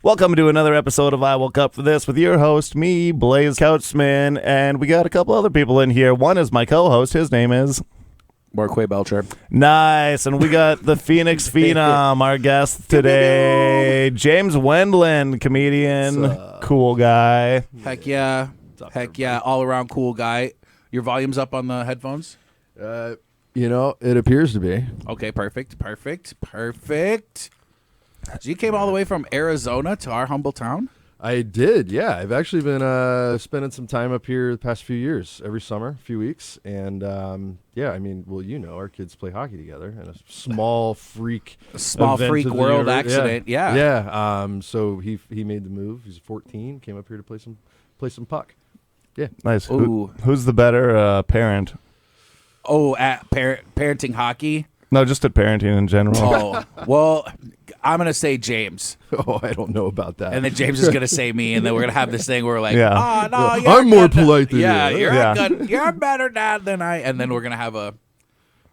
Welcome to another episode of I Woke Up For This with your host, me, Blaise Kautzman, and we got a couple other people in here. One is my co-host. His name is... Marquay Belcher. Nice. And we got the Phoenix Phenom, our guest today. James Wennlund, comedian, cool guy. Heck yeah. Heck yeah. All around cool guy. Your volume's up on the headphones? It appears to be. Okay, perfect. So you came all the way from Arizona to our humble town? I did, yeah. I've actually been spending some time up here the past few years, every summer, a few weeks. And, our kids play hockey together in a small freak world accident, yeah. Yeah, so he made the move. He's 14, came up here to play some puck. Yeah. Nice. Who's the better parent? At parenting hockey? No, just at parenting in general. Oh, well, I'm going to say James. Oh, I don't know about that. And then James is going to say me, and then we're going to have this thing where we're like, yeah. no, I'm more polite than you. You're a better dad than I. And then we're going to have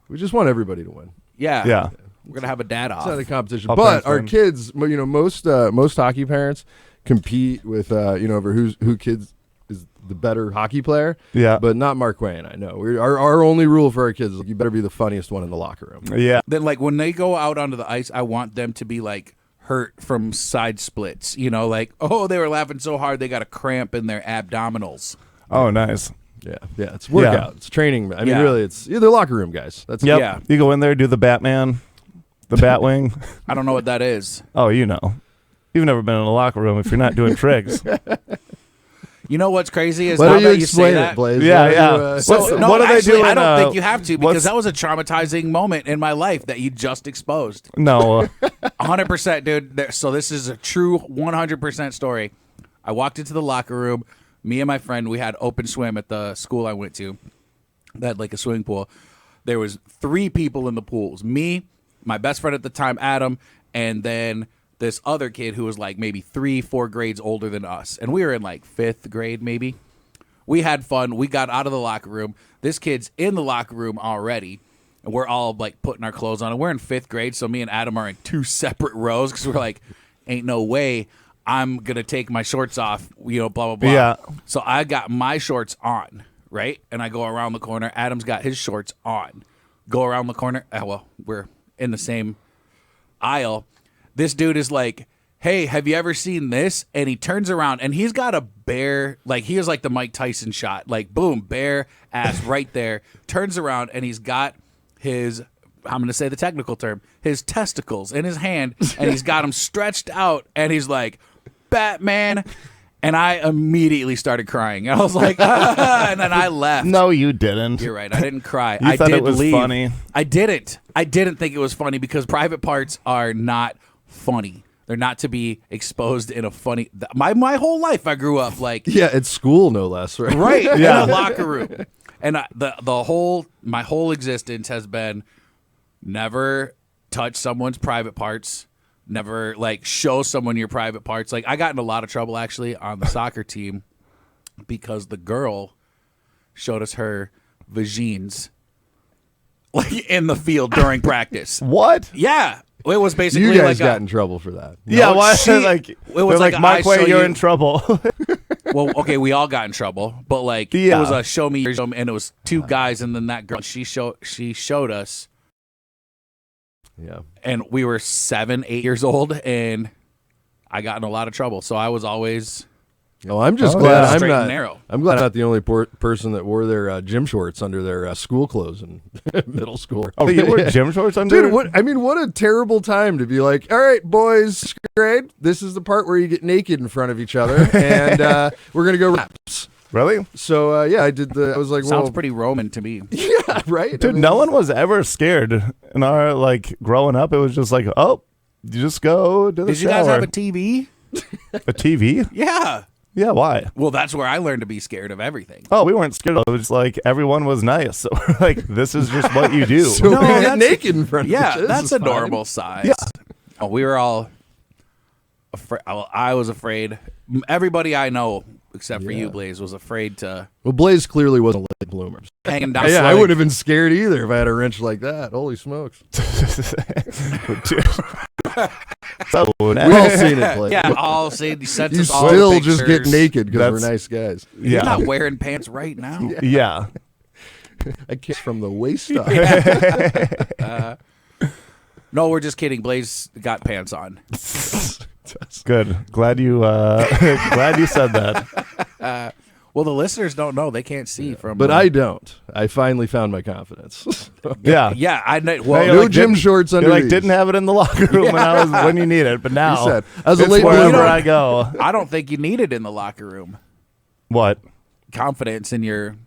we just want everybody to win. Yeah. We're going to have a dad off. It's not a competition. But our kids, most hockey parents compete with, over who kids is the better hockey player. Yeah. But not Marquay and I. No. Our only rule for our kids is you better be the funniest one in the locker room. Yeah. Then, when they go out onto the ice, I want them to be, hurt from side splits. They were laughing so hard they got a cramp in their abdominals. Oh, nice. Yeah. It's workout. Yeah. It's training. I mean, really, they're locker room guys. That's yep. Yeah. You go in there, do the Batman, the Batwing. I don't know what that is. Oh, you know. You've never been in a locker room if you're not doing tricks. You know what's crazy is now that you you explain say that. Blaise. Yeah. What do they do? I don't think you have to because that was a traumatizing moment in my life that you just exposed. No. 100%, dude. So this is a true 100% story. I walked into the locker room. Me and my friend, we had open swim at the school I went to. They had a swimming pool. There was 3 people in the pools. Me, my best friend at the time, Adam, and then this other kid who was maybe 3-4 grades older than us. And we were in 5th grade maybe. We had fun. We got out of the locker room. This kid's in the locker room already. And we're all putting our clothes on. And we're in 5th grade. So me and Adam are in 2 separate rows because we're ain't no way I'm going to take my shorts off, blah, blah, blah. Yeah. So I got my shorts on, right? And I go around the corner. Adam's got his shorts on. Go around the corner. We're in the same aisle. This dude is hey, have you ever seen this? And he turns around, and he's got a bare, he is the Mike Tyson shot. Boom, bare ass right there. Turns around, and he's got his, I'm going to say the technical term, his testicles in his hand, and he's got them stretched out, and he's like, Batman. And I immediately started crying. I was like, and then I left. No, you didn't. You're right. I didn't cry. I thought it was funny. I didn't think it was funny because private parts are not funny. They're not to be exposed in a funny. My whole life I grew up yeah, at school no less, right? Right. Yeah. In a locker room, and my whole existence has been never touch someone's private parts. Never show someone your private parts. I got in a lot of trouble actually on the soccer team because the girl showed us her vagines in the field during practice. What? Yeah. It was basically you guys got in trouble for that. Yeah, why? It was Marquay, you're in trouble. Well, okay, we all got in trouble, but it was a show me, and it was 2 guys, and then that girl she showed us. Yeah. And we were 7, 8 years old, and I got in a lot of trouble. So I was always. Oh, I'm just glad I'm straight not. And narrow. I'm glad I'm not the only person that wore their gym shorts under their school clothes in middle school. Oh, you wore gym shorts under? Dude, what a terrible time to be like, all right, boys, grade. This is the part where you get naked in front of each other, and we're gonna go reps. Really? So I did I was like, sounds pretty Roman to me. Yeah, right. Dude, no one was ever scared in our growing up. It was just oh, you just go to the Did you shower. guys have a TV? A TV? Yeah. Yeah, why? Well, that's where I learned to be scared of everything. Oh, we weren't scared. It was everyone was nice. So we're this is just what you do. So we get naked in front of each other. That's a normal size. Yeah. Oh, we were all afraid. I was afraid. Everybody I know except for you, Blaise, was afraid to Well, Blaise clearly wasn't a late bloomer. hanging down. Yeah, I slowly. would have been scared either if I had a wrench like that. Holy smokes. So, We've all seen it, Blaise. Yeah, all say he sent You us all still pictures. just get naked because we're That's- nice guys. You're yeah. not wearing pants right now. Yeah. I kiss from the waist up. No, we're just kidding. Blaise got pants on. Good. Glad you glad you said that. Well, the listeners don't know; they can't see from. But I don't. I finally found my confidence. Yeah. yeah, I know. Well, You're no like, gym didn't- shorts You under like these. didn't have it in the locker room when you need it, but now He said, as a it's late wherever bloomer. I go. I don't think you need it in the locker room. What? Confidence in your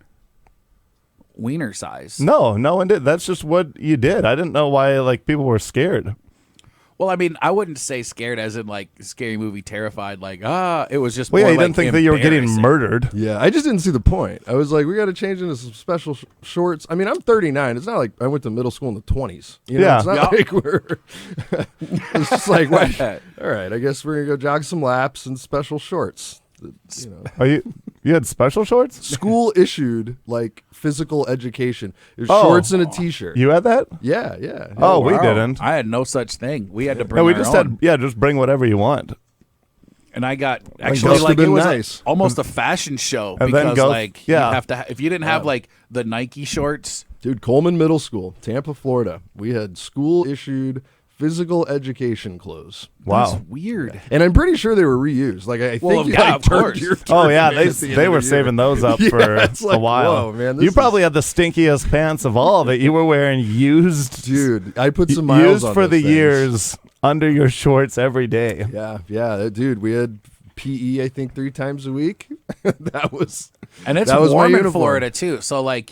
wiener size. No one did. That's just what you did. I didn't know why like people were scared. Well, I mean, I wouldn't say scared as in like scary movie terrified. Like it was just. Well, yeah, more you didn't like think that you were getting embarrassing. murdered. Yeah, I just didn't see the point. I was like, we got to change into some special shorts. I mean, I'm 39. It's not like I went to middle school in the 20s. You know, Yeah. it's not Yeah. like we're. It's just like, what? All right, I guess we're gonna go jog some laps in special shorts. You know, Are you had special shorts? school issued like physical education. There's Oh. shorts and a t-shirt. You had that? Yeah. Oh, we Wow. didn't. I had no such thing. We had to bring. No, we our just own. had just bring whatever you want. And I got Ghost actually have like it been was nice. almost a fashion show And then because Ghost- like yeah. you have to if you didn't have like the Nike shorts. Dude, Coleman Middle School, Tampa, Florida. We had school issued physical education clothes. Wow. That's weird. And I'm pretty sure they were reused. Like I Well, think you yeah, like, of turned course. your Oh yeah, turn in at the end they of were the year. saving those up Yeah, for it's like, a while. whoa, man, this You is- probably had the stinkiest pants of all of it. You were wearing used, Dude, I put some miles used on for those the things. years under your shorts every day. Yeah, dude. We had PE, I think, 3 times a week. That was And it's That was my warm in uniform. Florida too. So like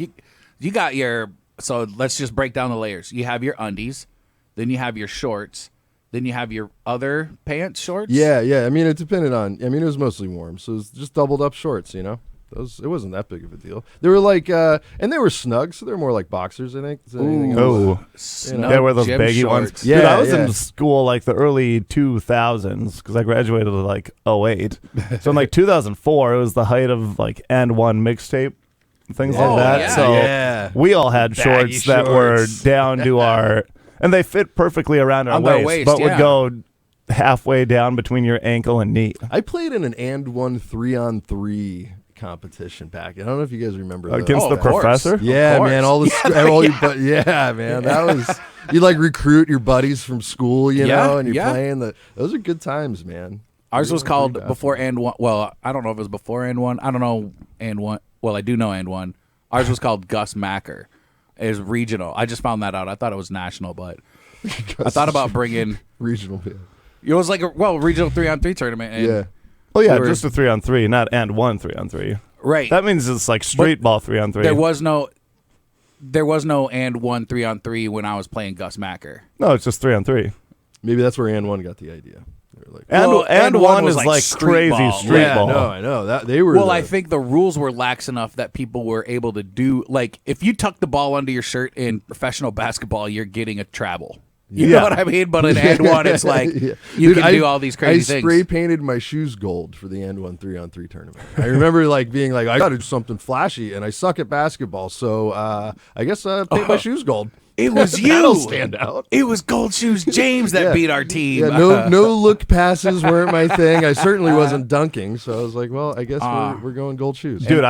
you got your so let's just break down the layers. You have your undies, then you have your shorts, then you have your other pants shorts. yeah. I mean, it depended on. I mean, it was mostly warm, so it was just doubled up shorts. You know, it wasn't that big of a deal. They were like, and they were snug, so they're more like boxers, I think. than anything else. Oh, Snug yeah, were those gym baggy shorts. ones? Yeah, Dude, I was yeah. in school like the early 2000s because I graduated like 08. So in like 2004, it was the height of like and one mixtape, things Oh, like that. yeah. So Yeah. we all had Baggy shorts that were shorts. down to our, and they fit perfectly around our On their waist, waist, but would yeah. go halfway down between your ankle and knee. I played in an and one 3-on-3 competition back. I don't know if you guys remember those. Against Oh, the of course. professor? Yeah, course. man. All the yeah, man. That was you like recruit your buddies from school, you Yeah, know, and you're yeah. playing those are good times, man. Ours was Yeah, called pretty before and one. Well, I don't know if it was before and one. I don't know and one. Well, I do know and one. Ours was called Gus Macker. It was regional. I just found that out. I thought it was national, but I thought about bringing. regional. Yeah. It was like a regional 3-on-3 tournament. And, Yeah. Oh yeah, We were- just a 3-on-3, not and one 3-on-3. right. That means it's like street ball 3-on-3. There was no and one 3-on-3 when I was playing Gus Macker. No, it's just 3-on-3. Maybe that's where and one got the idea. They were like, And Well, and and one one was is like like street crazy ball. street yeah, ball. no, I know that they were. Well, the- I think the rules were lax enough that people were able to do like if you tuck the ball under your shirt in professional basketball, you're getting a travel. You Yeah. know what I mean? But in and one, it's like Yeah. you Dude, can do all these crazy I things. spray painted my shoes gold for the and one 3-on-3 tournament. I remember like being like, I got to do something flashy, and I suck at basketball, so I guess paint my shoes gold. It was That'll you. stand out. It was Gold Shoes James that Yeah. beat our team. Yeah, no look passes weren't my thing. I certainly wasn't dunking, so I was like, well, I guess we're going gold shoes. Dude,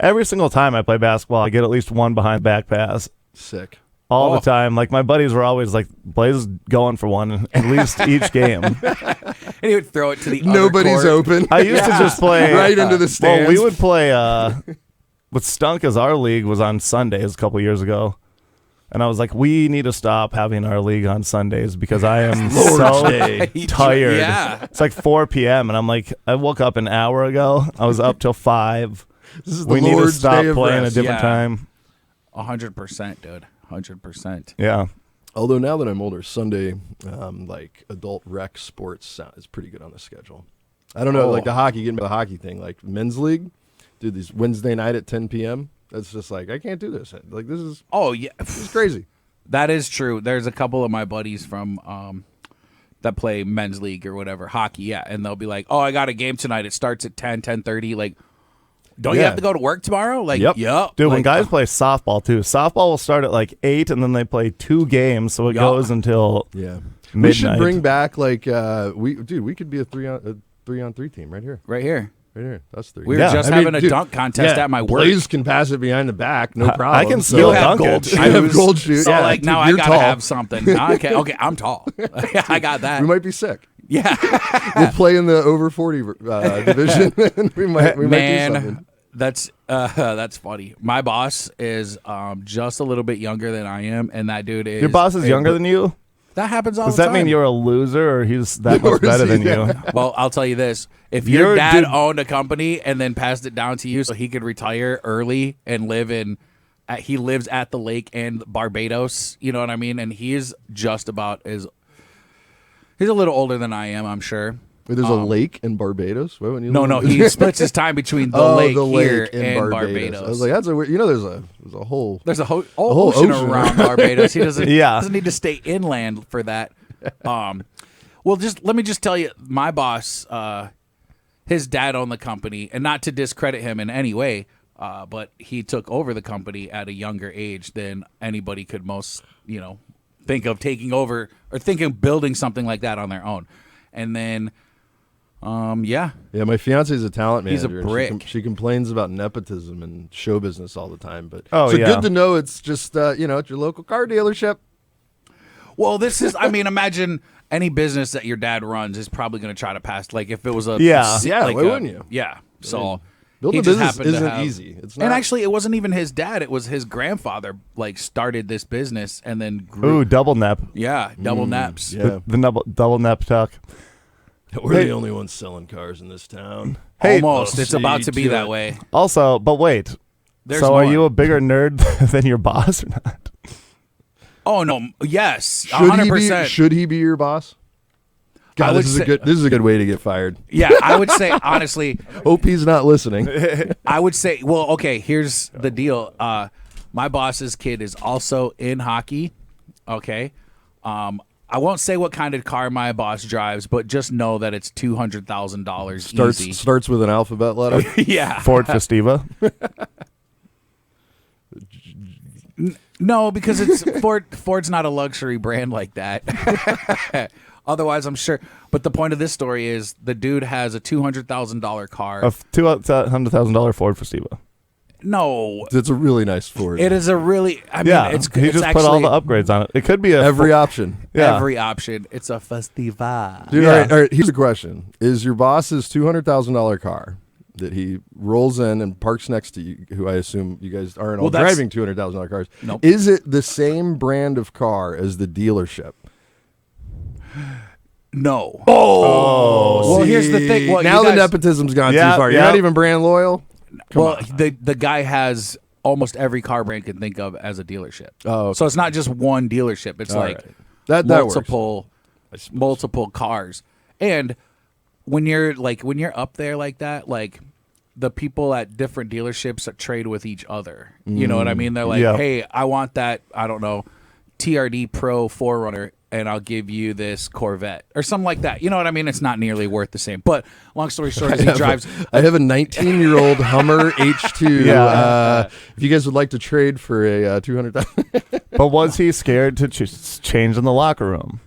every single time I play basketball, I get at least one behind back pass Sick. all the Oh. time. Like my buddies were always like, Blaise is going for one at least each game. And he would throw it to the Nobody's other court. open. I used to just play right into the Well, stands. we would play. What stunk as our league was on Sundays a couple years ago, and I was like, we need to stop having our league on Sundays because I am so Day. tired. Yeah. It's like 4 p.m. and I'm like, I woke up an hour ago. I was up till 5. This is the We need to Lord's stop Day of playing a rest. different Yeah. time. 100%, dude. 100%. Yeah. Although now that I'm older, Sunday, like adult rec sports is pretty good on the schedule. I don't know, Oh. like the hockey, getting to the hockey thing, like men's league, dude, these Wednesday night at 10 p.m. That's just like, I can't do this. Like, this is Oh, yeah. crazy. That is true. There's a couple of my buddies from that play men's league or whatever, hockey, yeah, and they'll be like, "Oh, I got a game tonight. It starts at 10:30. Like, don't you Yeah. have to go to work tomorrow? Like, Yep. Dude, when like, guys play softball too, softball will start at like 8 and then they play 2 games, so it Yup. goes until Yeah. midnight. We should bring back like we could be a 3-on-3 team right here. right here. Right here. That's 3. We were just having a dunk contest at my work. Blaise can pass it behind the back, no problem. I can So- still You have dunk gold it. shoes. I have gold shoes. So Yeah, like dude, now I you're gotta tall. have something. Okay, I'm tall. I got that. We might be sick. Yeah, We'll play in the over 40 division, and we might do something. That's funny. My boss is just a little bit younger than I am, and that dude is Your boss is younger than you? That happens all Does the that time. mean you're a loser or he's that Or much is better he? than Yeah. you? Well, I'll tell you this: if You're your a dad dude- owned a company and then passed it down to you, so he could retire early and live in, he lives at the lake and Barbados. You know what I mean? And he's just about as. He's a little older than I am, I'm sure. Wait, there's a lake in Barbados. Why wouldn't you No, live no, in- he splits his time between the Oh, lake the here lake in and Barbados. I was like, that's a weird. There's a whole. There's a whole whole ocean ocean. around Barbados. He doesn't Yeah. doesn't need to stay inland for that. Well, just let me just tell you, my boss, his dad owned the company, and not to discredit him in any way, but he took over the company at a younger age than anybody could think of taking over or think of building something like that on their own. And then, yeah, Yeah, my fiance is a talent He's a manager. and brick. she complains about nepotism and show business all the time. But Oh, so yeah. good to know it's just it's your local car dealership. well, this is, imagine any business that your dad runs is probably going to try to pass, like if it was a, Yeah. Yeah, like why wouldn't you? Yeah. So Building he a just business happened to isn't have- easy. It's not. And actually, it wasn't even his dad. It was his grandfather, started this business and then grew. Ooh, double nep. Yeah, double naps. yeah, The double nep tuck. we're Hey. the only ones selling cars in this town. Hey, Almost. I'll It's about see to be to that it. way. Also, but wait. There's so are more. you a bigger nerd than your boss or not? Oh, no. Yes. Should he 100%. be? Should he be your boss? I God, would this is say- a good way to get fired. Yeah, I would say, honestly, Hope he's not listening. I would say, well, okay, here's the deal. My boss's kid is also in hockey. Okay. I won't say what kind of car my boss drives, but just know that it's $200,000 easy. Starts with an alphabet letter. Yeah. Ford Festiva. No, because it's Ford's not a luxury brand like that. Otherwise, I'm sure. But the point of this story is the dude has a $200,000 car. A $200,000 Ford Festiva. No, It's a really nice Ford. it is a really. I mean, Yeah, it's he it's just actually put all the upgrades on it. It could be a Every option. yeah. every option. It's a Festiva. Dude, Yeah. all right, here's the question. Is your boss's $200,000 car that he rolls in and parks next to you, who I assume you guys aren't all Well, that's- driving $200,000 cars, Nope. is it the same brand of car as the dealership? No. Oh. Well, here's the thing. Well, now you the guys- nepotism's gone Yeah, too far. You're yeah. not even brand loyal? Well, the guy has almost every car brand you can think of as a dealership. Oh, okay. So it's not just one dealership. It's All like right. That works. multiple cars. And when you're up there like that, like the people at different dealerships that trade with each other. You know what I mean? They're like, Yeah. hey, I want that, I don't know, TRD Pro 4Runner, and I'll give you this Corvette or something like that. You know what I mean? It's not nearly worth the same. But long story short, is he drives. I have a 19-year-old Hummer H2. Yeah. If you guys would like to trade for a $200,000. But was he scared to change in the locker room?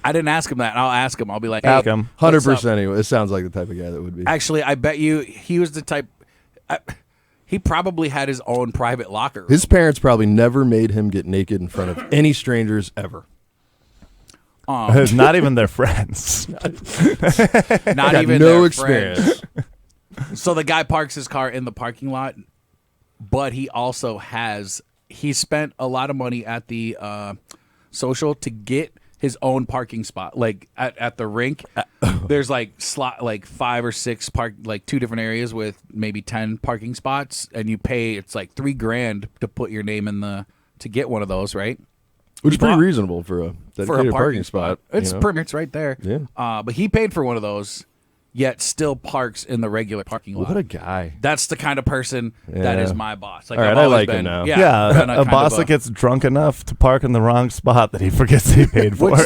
I didn't ask him that. I'll ask him. I'll be like, hey, Ask him. what's up? 100% anyway. It sounds like the type of guy that would be. Actually, I bet you he was the type. He probably had his own private locker room. His parents probably never made him get naked in front of any strangers ever. Not even their friends. Not Got even no their experience. friends. So the guy parks his car in the parking lot, but he also he spent a lot of money at the social to get his own parking spot. Like at the rink, there's like 5 or 6 two different areas with maybe 10 parking spots, and you pay, it's like $3,000 to put your name to get one of those, right? Which is pretty bought- reasonable for a dedicated For a parking spot. It's you know? it's right there. Yeah. But he paid for one of those, yet still parks in the regular parking lot. What a guy. That's the kind of person that Yeah. is my boss. Like, All right, I've I always like him been, now. Yeah, been a boss that gets drunk enough to park in the wrong spot that he forgets he paid for.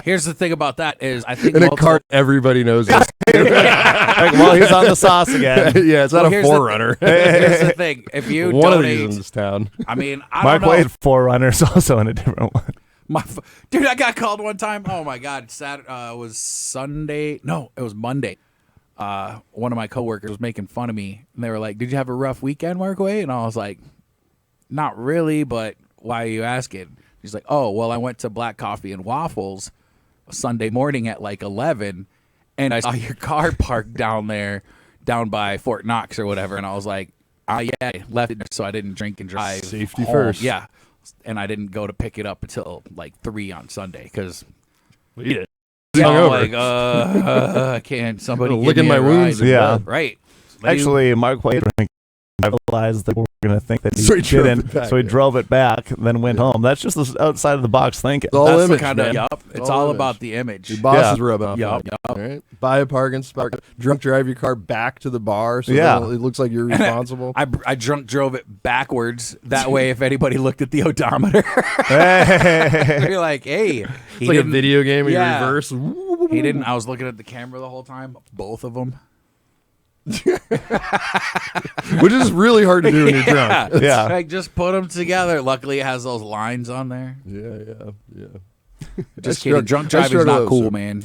Here's the thing about that is I think In a multiple- cart, everybody knows it. Like, well, he's on the sauce again. Yeah, it's not Well, a here's the- Forerunner. Here's the thing: if you One of donate, these in this town. I mean, I Mark don't know. Wade Forerunners also in a different one. Dude, I got called one time. Oh my God, was Sunday. No, it was Monday. One of my coworkers was making fun of me, and they were like, "Did you have a rough weekend, Mark Wade?" And I was like, "Not really, but why are you asking?" He's like, "Oh, well, I went to Black Coffee and Waffles Sunday morning at like 11, and I saw your car parked down there, down by Fort Knox or whatever." And I was like, yeah, I left it so I didn't drink and drive. Safety home. first. Yeah. And I didn't go to pick it up until like 3 on Sunday because Eat it. I'm like, I can't. Somebody give Licking me my a wounds. ride. Yeah. Right. Actually, Mark Wade I realized that we were going to think that he So he drove didn't, it back, so he yeah. drove it back, then went home. That's just the outside of the box thinking. It's all That's image, the kind of man. yup. It's all all image. about the image. Your boss Yeah. is rubbing off. Yup, on it, yup. all right? Buy a parking spot. Drunk drive your car back to the bar so Yeah. that it looks like you're responsible. I drunk drove it backwards. That way, if anybody looked at the odometer, Hey. they'd be like, "Hey, It's like a video game in Yeah. reverse. He didn't. I was looking at the camera the whole time. Both of them. Which is really hard to do when you're drunk. Yeah. Like, just put them together. Luckily, it has those lines on there. Yeah. Just I kidding. struck- Drunk I driving's struggle not those, cool, so- man.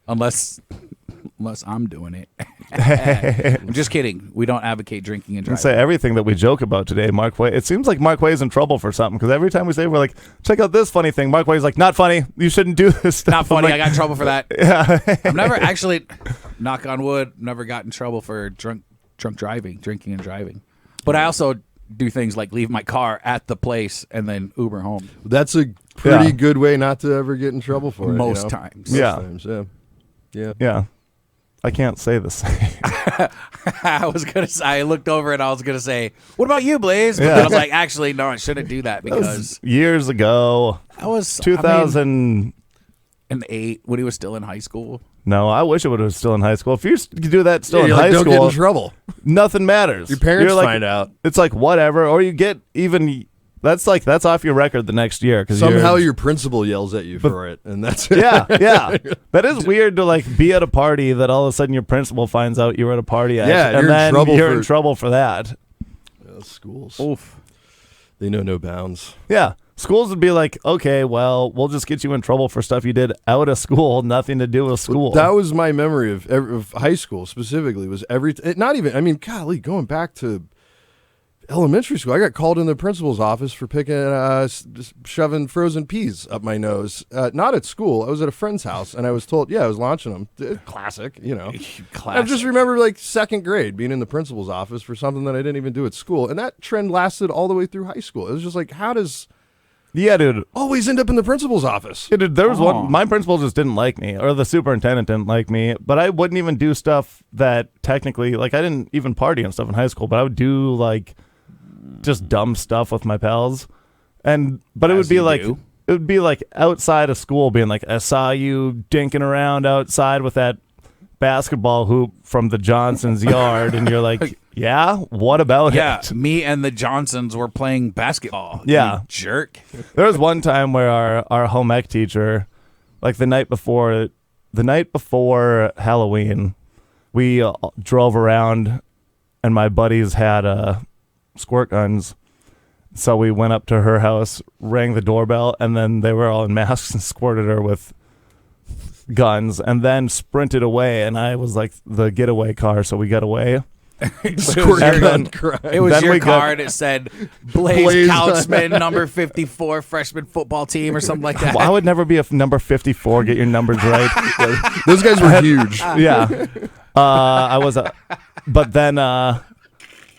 Unless I'm doing it. I'm just kidding. We don't advocate drinking and And driving. say everything that we joke about today, Mark Wade. It seems like Mark Wade's in trouble for something because every time we say we're like, check out this funny thing, Mark Wade's like, not funny. You shouldn't do this stuff. Not funny. I'm I got in trouble for that. Yeah. I've never actually, knock on wood, never got in trouble for drunk driving, drinking and driving. But I also do things like leave my car at the place and then Uber home. That's a pretty Yeah. good way not to ever get in trouble for it. Most you know? times. Most Yeah. times, yeah. Yeah. Yeah. I can't say the same. I looked over and I was gonna say, "What about you, Blaise?" But Yeah. then I was like, "Actually, no, I shouldn't do that That was because years ago. I was 2000. 2008 when he was still in high school." No, I wish it would have still in high school. If you do that still Yeah, in you're high like, don't get school, in trouble. nothing matters. Your parents You're like, find out. It's like whatever, or you get even. That's off your record the next year because Somehow your principal yells at you for it, and that's it. yeah. That is weird to like be at a party that all of a sudden your principal finds out you were at a party at, Yeah, and you're in then trouble you're for- in trouble for that. Schools. Oof. They know no bounds. Yeah, schools would be like, okay, well, we'll just get you in trouble for stuff you did out of school, nothing to do with school. That was my memory of high school specifically. Was not even. I mean, golly, going back to elementary school, I got called in the principal's office for picking, shoving frozen peas up my nose. Not at school. I was at a friend's house, and I was told, I was launching them. Classic, you know. I just remember like second grade being in the principal's office for something that I didn't even do at school, and that trend lasted all the way through high school. It was just like, how does yeah, dude. always end up in the principal's office? Yeah, dude, there was Oh. one. My principal just didn't like me, or the superintendent didn't like me. But I wouldn't even do stuff that technically, like, I didn't even party and stuff in high school. But I would do like just dumb stuff with my pals, but it As would be you like do. it would be like outside of school, being like, I saw you dinking around outside with that basketball hoop from the Johnsons' yard, and you're like, yeah, what about Yeah, it? me and the Johnsons were playing basketball. Yeah. You jerk. There was one time where our home ec teacher, like the night before Halloween, we drove around, and my buddies had squirt guns. So we went up to her house, rang the doorbell, and then they were all in masks and squirted her with guns, and then sprinted away. And I was like the getaway car, so we got away. Squirt And gun then- crime. It was Then your we got- car and it said Blaise Blaise. Kautzman, number 54, freshman football team or something like that. Well, I would never be a number 54. Get your numbers right. Those guys were huge. Yeah. I was but then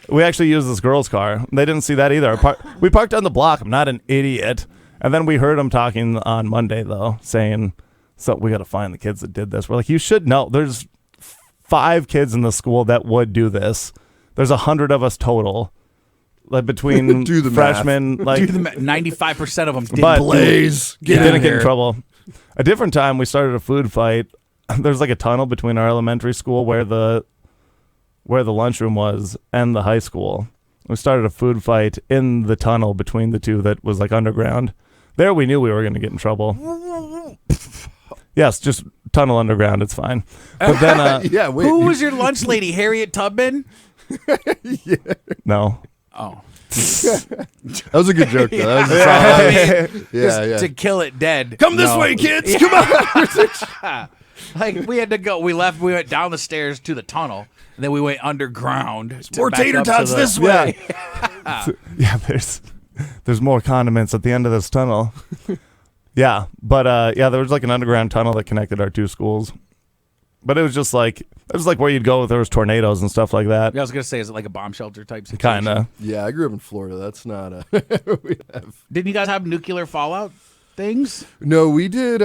we actually used this girl's car. They didn't see that either. We parked on the block. I'm not an idiot. And then we heard them talking on Monday, though, saying, so we got to find the kids that did this. We're like, you should know. There's 5 kids in the school that would do this. There's 100 of us total. Like between Do the freshmen, like 95% of them did. But- Blaise, you get didn't in get in here. trouble. A different time, we started a food fight there's like a tunnel between our elementary school where the lunchroom was and the high school. We started a food fight in the tunnel between the two that was like underground. There we knew we were going to get in trouble. Yes, just tunnel underground. It's fine. But then, Yeah, wait. Who was your lunch lady? Harriet Tubman? no. Oh. That was a good joke, though. That was a solid- Just to kill it dead. Come this way, kids. Come on. Like, we had to go. We went down the stairs to the tunnel, and then we went underground. to More back tater up to tots the- this way. Yeah, there's more condiments at the end of this tunnel. Yeah, but there was like an underground tunnel that connected our two schools. But it was just like where you'd go if there was tornadoes and stuff like that. Yeah, I was gonna say, is it like a bomb shelter type situation? Kind of. Yeah, I grew up in Florida. That's not a. We have... Didn't you guys have nuclear fallout things? No, we did.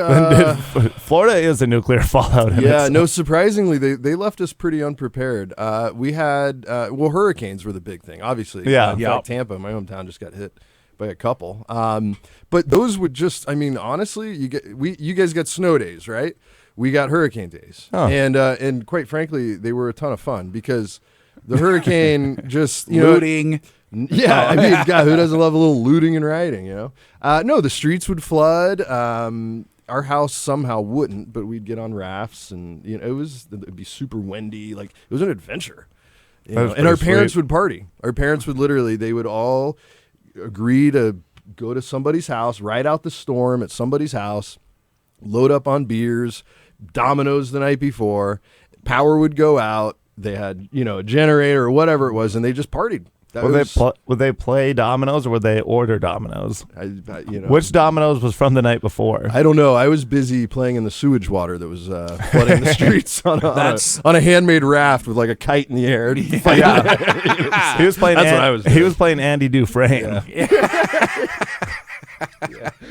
Florida is a nuclear fallout. in Yeah, itself. no, surprisingly, they left us pretty unprepared. We had, hurricanes were the big thing, obviously. Yeah. In Yep. fact, Tampa, my hometown, just got hit by a couple. But those would just, I mean, honestly, you guys got snow days, right? We got hurricane days. Oh. And quite frankly, they were a ton of fun because the hurricane just, Looting. Yeah, I mean, God, who doesn't love a little looting and rioting, No, the streets would flood. Our house somehow wouldn't, but we'd get on rafts, and it'd be super windy. Like, it was an adventure. That was And our pretty parents sweet. would party. Our parents would they would all agree to go to somebody's house, ride out the storm at somebody's house, load up on beers, dominoes the night before. Power would go out. They had, a generator or whatever it was, and they just partied. That was, Would they play dominoes or would they order dominoes? Which Which dominoes was from the night before? I don't know. I was busy playing in the sewage water that was flooding the streets on a handmade raft with like a kite in the air. He was playing. That's what I was He doing. was playing Andy Dufresne.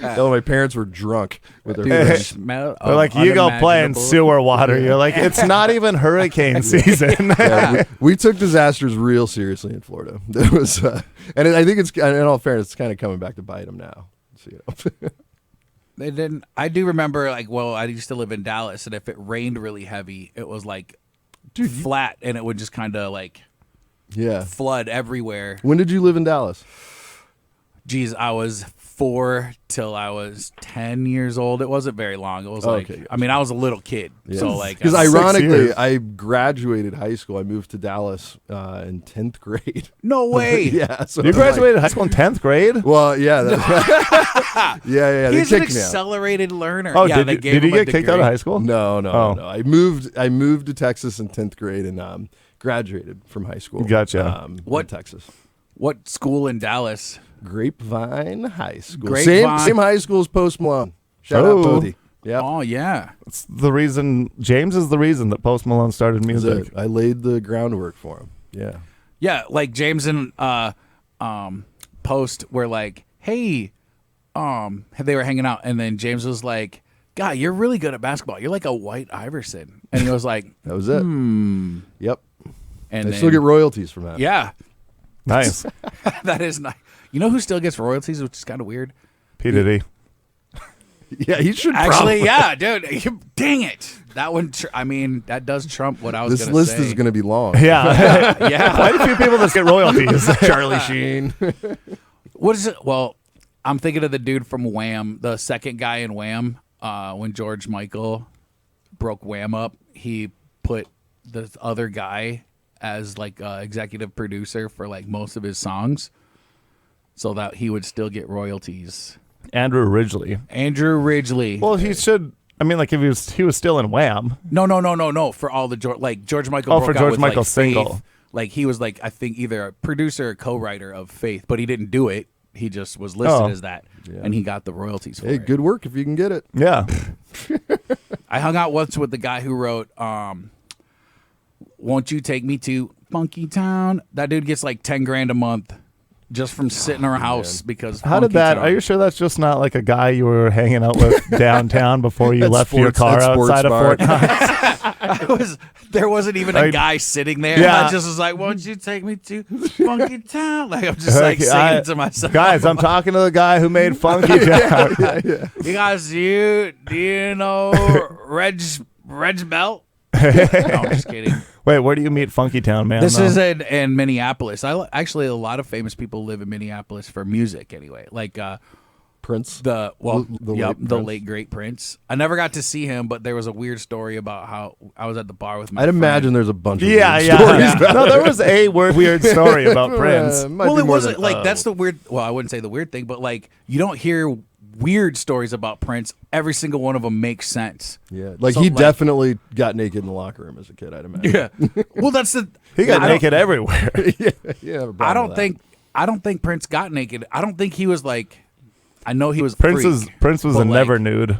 My parents were drunk with their Dude, friends. smell They're like, you go play in unimaginable- sewer water. You're like, it's not even hurricane season. Yeah, we took disasters real seriously in Florida. There was, and I think it's, in all fairness, it's kind of coming back to bite them now. So, They didn't. I do remember, I used to live in Dallas, and if it rained really heavy, it was like flat, and it would just kind of yeah. flood everywhere. When did you live in Dallas? Geez, I was 4 till I was 10 years old. It wasn't very long. It was Okay, I mean, I was a little kid. Yeah. So Because I was- ironically, years. I graduated high school. I moved to Dallas in 10th grade. no way. Yeah. So You I'm like- graduated high school in 10th grade? Well, yeah. Yeah. They He's an kicked me out. accelerated learner. Oh, yeah, did they you gave him a get kicked out of degree. high school? No. Oh. I moved to Texas in 10th grade and graduated from high school. Gotcha. In Texas? What school in Dallas? Grapevine High School. Grapevine. Same high school as Post Malone. Shout Oh. out Posty. Yeah. Oh, yeah. It's the reason. James is the reason that Post Malone started music. I laid the groundwork for him. Yeah. Yeah, like James and Post were like, hey, they were hanging out, and then James was like, God, you're really good at basketball. You're like a White Iverson. And he was like, That was it. Yep. and I then, still get royalties from that. yeah, Nice. that is nice. You know who still gets royalties, which is kind of weird? P. Diddy. Yeah, he should Actually, probably. yeah, dude. Dang it. That one, that does trump what I was This going to list say. is going to be long. Yeah. Yeah. Quite a few people that get royalties. Charlie Sheen. What is it? Well, I'm thinking of the dude from Wham, the second guy in Wham. When George Michael broke Wham up, he put the other guy as executive producer for most of his songs, so that he would still get royalties. Andrew Ridgely. Andrew Ridgely. Well, he should. I mean, like if he was still in Wham. No. For all the George Michael. Oh, broke for out George with, Michael's Faith. single. He was I think either a producer or co-writer of Faith, but he didn't do it. He just was listed as that, and he got the royalties for Hey, it. good work if you can get it. Yeah. I hung out once with the guy who wrote "Won't You Take Me to Funky Town." That dude gets like $10,000 a month just from sitting in our house because. How did Funky that? Town. Are you sure that's just not like a guy you were hanging out with downtown before you That left your sports- car that sports outside of bar. Fort Knox? There wasn't even a guy sitting there. Yeah. I just was like, "Won't you take me to Funky Town?" I'm just singing to myself. Guys, I'm talking to the guy who made Funky Town. You guys, do you know Reg Bell. No, I'm just kidding. Wait, where do you meet Funky Town Man? This though? is in Minneapolis. Actually, a lot of famous people live in Minneapolis for music anyway. Like Prince. the late late great Prince. I never got to see him, but there was a weird story about how I was at the bar with my I'd friend. imagine there's a bunch of Yeah, weird yeah. stories. yeah. No, there was a weird story about Prince. Might Well, be it more wasn't than- like that's the weird. Well, I wouldn't say the weird thing, but like you don't hear weird stories about Prince. Every single one of them makes sense. Yeah, like So, he like- definitely got naked in the locker room as a kid. I'd imagine. Yeah. Well, that's the. He got I don't- naked everywhere. Yeah. I don't think Prince got naked. I don't think he was like. I know he was. a Prince freak, was but, a never like, nude.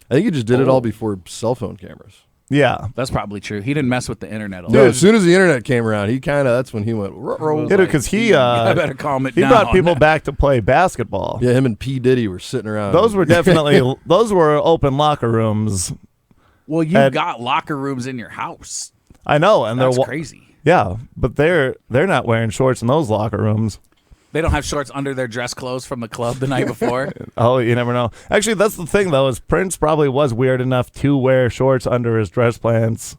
I think he just did it Oh. all before cell phone cameras. Yeah. That's probably true. He didn't mess with the internet a No, lot. as soon as the internet came around, that's when he went. "Ruh-roh." Yeah, because he I better calm it he down. brought people back to play basketball. Yeah, him and P Diddy were sitting around. Those were definitely those were open locker rooms. Well, you And- got locker rooms in your house. I know, and That's they're crazy. Yeah, but they're not wearing shorts in those locker rooms. They don't have shorts under their dress clothes from the club the night before. Oh, you never know. Actually, that's the thing though, is Prince probably was weird enough to wear shorts under his dress pants.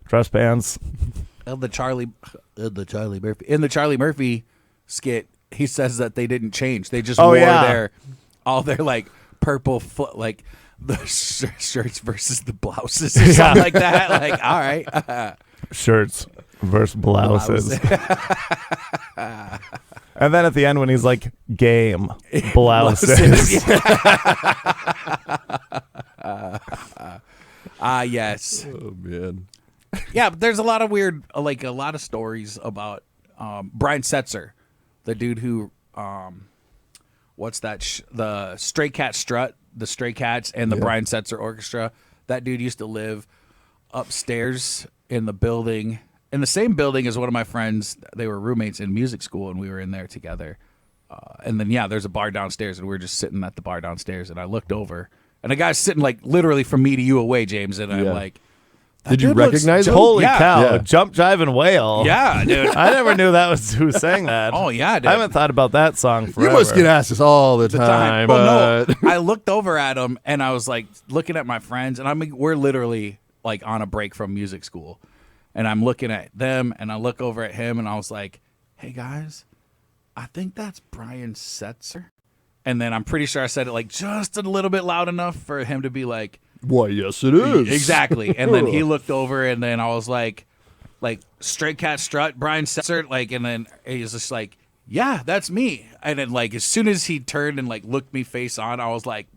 In the Charlie Murphy skit, he says that they didn't change. They just wore all their like purple like the shirts versus the blouses or something like that. Like, all right, Shirts versus blouses. And then at the end when he's like, game blouses. Yes. Oh man. Yeah, but there's a lot of weird, like a lot of stories about Brian Setzer, the dude who, what's that? The Stray Cat Strut, the Stray Cats, and the Brian Setzer Orchestra. That dude used to live upstairs in the building, in the same building as one of my friends. They were roommates in music school, and we were in there together. And then there's a bar downstairs, and we were just sitting at the bar downstairs, and I looked over, and a guy's sitting like literally from me to you away, James, and I'm like. Did you dude looks recognize him? Holy Yeah. cow, Yeah. Jump Jiving Whale. Yeah, dude. I never knew that was who sang that. Oh, yeah, dude. I haven't thought about that song You forever. must get asked this all the time. Well, but no, I looked over at him and I was like looking at my friends, and we're literally like on a break from music school, and I'm looking at them, and I look over at him, and I was like, "Hey guys, I think that's Brian Setzer," and then I'm pretty sure I said it like just a little bit loud enough for him to be like, why, yes, it is. exactly, and then he looked over, and then I was like Stray Cat Strut, Brian Setzer, like, and then he was just like, yeah, that's me. And then like as soon as he turned and like looked me face on, I was like,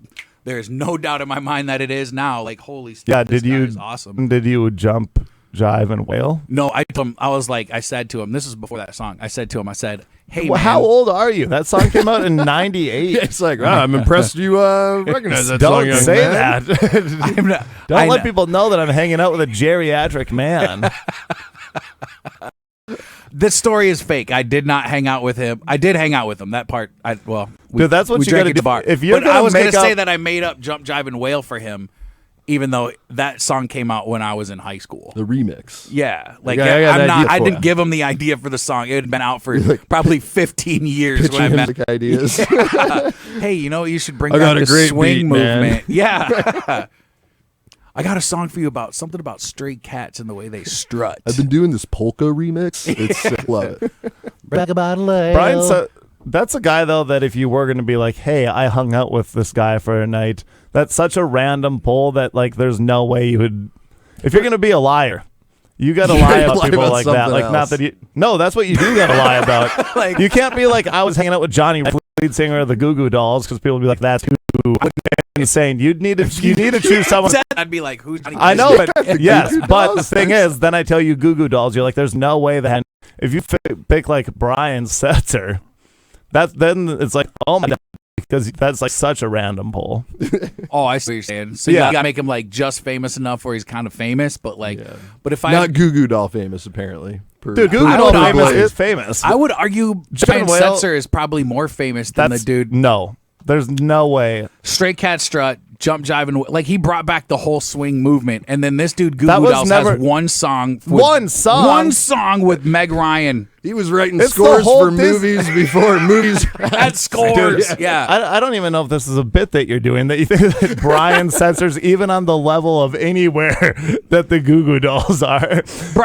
there's no doubt in my mind that it is now. Like, holy stuff. Yeah, this did guy you is awesome. Did you jump, jive, and wail? No, I said to him, this is before that song. I said, hey, Well, man, how old are you? That song came out in '98. It's like, wow, I'm impressed you recognize that Don't song, young say man. that. I'm not, Don't let people know that I'm hanging out with a geriatric man. This story is fake. I did not hang out with him. I did hang out with him. That part, Dude, that's what we you drank gotta at the do. bar. If you're but gonna I was make say up- that I made up Jump, Jive, and Wail for him, even though that song came out when I was in high school. The remix. Yeah, like I got an idea I for didn't it. give him the idea for the song. It had been out for probably 15 years when Pitching I him met. like ideas. Hey, you should bring I got back a the great swing beat, man. movement. Yeah. I got a song for you about something about stray cats and the way they strut. I've been doing this polka remix. It's sick. Love it. Brian said that's a guy though that if you were going to be like, hey, I hung out with this guy for a night, that's such a random poll that like there's no way you would. If you're going to be a liar, you got to lie about lie people about like that. something Like not else. that you. No, that's what you do got to lie about. Like- you can't be like I was hanging out with Johnny, lead singer of the Goo Goo Dolls, because people would be like that's too insane. You need to choose someone. I'd be like, who's? I know, but yes, Goo Goo but the Dolls? thing is, then I tell you Goo Goo Dolls, you're like, there's no way that if you pick like Brian Setzer, then it's like, oh my god, because that's like such a random poll. Oh, I see what you're saying. So Yeah. you gotta make him like just famous enough where he's kind of famous, but like, Yeah. but if I Not Goo Goo Doll famous, apparently. Dude, Goo Goo I Dolls would famous argue- is famous. I would argue John Brian Whale- Setzer is probably more famous than the dude. No, there's no way. Straight Cat Strut, Jump, Jive, and like he brought back the whole swing movement, and then this dude Goo That Goo was Dolls never- has one song, One song? one song with Meg Ryan. He was writing It's the scores whole for movies before movies. That scores. Dude, yeah. I don't even know if this is a bit that you're doing, that you think that Brian Setzer's even on the level of anywhere that the Goo Goo Dolls are.